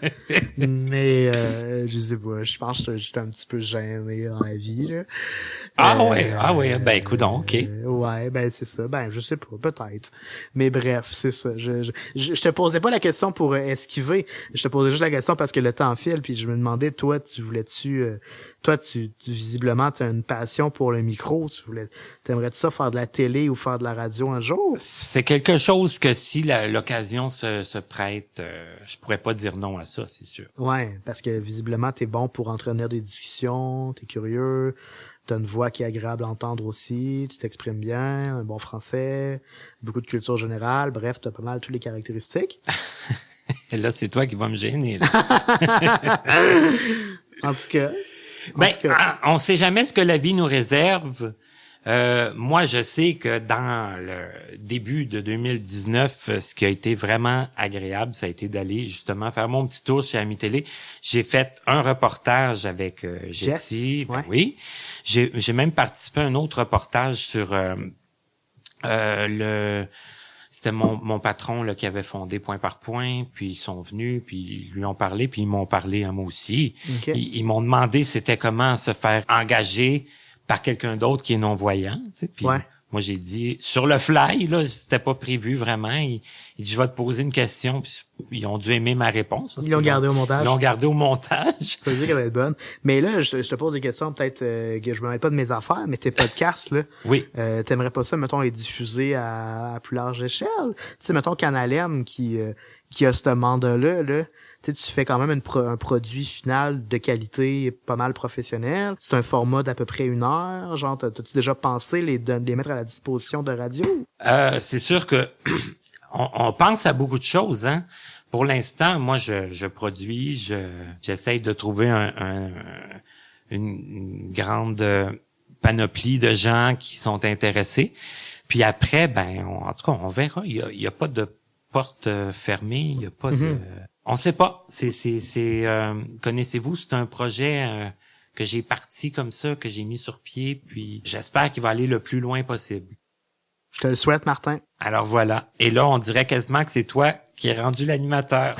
S4: Mais, je sais pas. Je pense que j'étais un petit peu gêné dans la vie, là.
S3: Ah ouais. Ben, écoute donc, OK.
S4: Ouais, ben, c'est ça. Ben, je sais pas, peut-être. Mais bref, c'est ça. Je te posais pas la question pour esquiver. Je te posais juste la question parce que le temps file, puis je me demandais, toi, tu visiblement, tu as une passion pour le micro. T'aimerais-tu ça faire de la télé ou faire de la radio un jour?
S3: C'est quelque chose que si l'occasion se prête, je pourrais pas dire non à ça, c'est sûr.
S4: Ouais, parce que visiblement, t'es bon pour entretenir des discussions, t'es curieux. T'as une voix qui est agréable à entendre aussi, tu t'exprimes bien, un bon français, beaucoup de culture générale, bref, t'as pas mal toutes les caractéristiques.
S3: Et là, c'est toi qui vas me gêner, là.
S4: En tout cas.
S3: On sait jamais ce que la vie nous réserve. Moi, je sais que dans le début de 2019, ce qui a été vraiment agréable, ça a été d'aller justement faire mon petit tour chez Amiteli. J'ai fait un reportage avec Jessie. Ben oui. J'ai même participé à un autre reportage sur c'était mon patron là qui avait fondé Point par Point, puis ils sont venus, puis ils lui ont parlé, puis ils m'ont parlé à moi aussi.
S4: Okay.
S3: Ils m'ont demandé c'était comment se faire engager par quelqu'un d'autre qui est non-voyant, tu sais, puis moi j'ai dit sur le fly là, c'était pas prévu vraiment, il dit je vais te poser une question, puis ils ont dû aimer ma réponse parce
S4: ils l'ont gardé au montage.
S3: Ils l'ont gardé au montage.
S4: Ça veut dire qu'elle va être bonne. Mais là, je te pose des questions peut-être que je me mêle pas de mes affaires, mais tes podcasts là,
S3: oui.
S4: T'aimerais pas ça mettons les diffuser à plus large échelle? Tu sais mettons Canal M qui a ce mandat là, tu fais quand même un produit final de qualité pas mal professionnel. C'est un format d'à peu près 1 heure. Genre, t'as-tu déjà pensé les mettre à la disposition de radio?
S3: C'est sûr que on pense à beaucoup de choses, hein. Pour l'instant, moi, je produis, j'essaye de trouver une grande panoplie de gens qui sont intéressés. Puis après, en tout cas, on verra. Il y a pas de porte fermée, il y a pas de... On sait pas. Connaissez-vous, c'est un projet que j'ai parti comme ça, que j'ai mis sur pied, puis j'espère qu'il va aller le plus loin possible.
S4: Je te le souhaite, Martin.
S3: Alors voilà. Et là, on dirait quasiment que c'est toi qui es rendu l'animateur.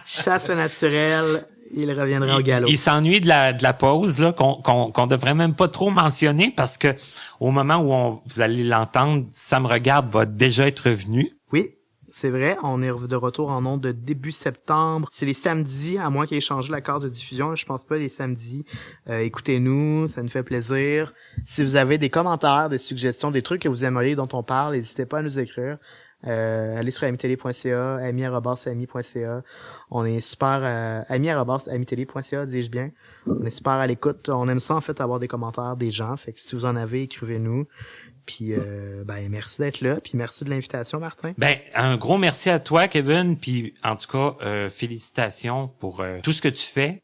S4: Chasse naturelle, il reviendra au galop.
S3: Il s'ennuie de la pause là qu'on devrait même pas trop mentionner parce que au moment où vous allez l'entendre, Ça me regarde va déjà être revenu.
S4: Oui. C'est vrai, on est de retour en ondes de début septembre. C'est les samedis, à moins qu'il ait changé la case de diffusion. Je pense pas les samedis. Écoutez-nous, ça nous fait plaisir. Si vous avez des commentaires, des suggestions, des trucs que vous aimeriez dont on parle, n'hésitez pas à nous écrire. Allez sur amitélé.ca, ami@ami.ca. On est super ami@amitélé.ca, dis-je bien. On est super à l'écoute. On aime ça en fait avoir des commentaires des gens. Fait que si vous en avez, écrivez-nous. Puis merci d'être là, puis merci de l'invitation, Martin.
S3: Un gros merci à toi, Kevin, puis en tout cas félicitations pour tout ce que tu fais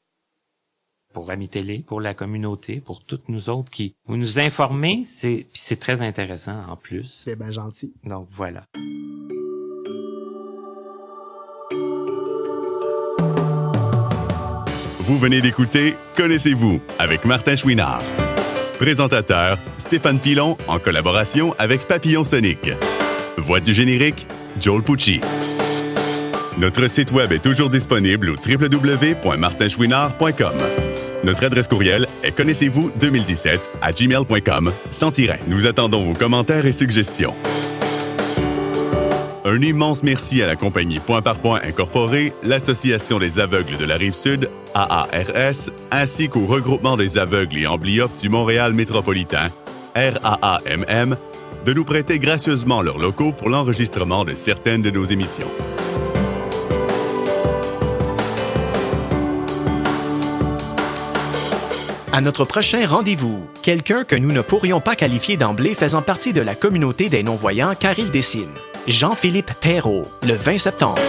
S3: pour Ami Télé, pour la communauté, pour toutes nous autres qui vous nous informez, c'est très intéressant en plus.
S4: C'est bien gentil.
S3: Donc voilà.
S1: Vous venez d'écouter Connaissez-vous avec Martin Chouinard. Présentateur, Stéphane Pilon en collaboration avec Papillon Sonic. Voix du générique, Joel Pucci. Notre site web est toujours disponible au www.martinchouinard.com. Notre adresse courriel est connaissez-vous2017@gmail.com sans tiret. Nous attendons vos commentaires et suggestions. Un immense merci à la compagnie Point par Point Incorporée, l'Association des aveugles de la Rive-Sud, AARS, ainsi qu'au Regroupement des aveugles et amblyopes du Montréal métropolitain, RAAMM, de nous prêter gracieusement leurs locaux pour l'enregistrement de certaines de nos émissions.
S2: À notre prochain rendez-vous, quelqu'un que nous ne pourrions pas qualifier d'emblée faisant partie de la communauté des non-voyants car il dessine. Jean-Philippe Perrault, le 20 septembre.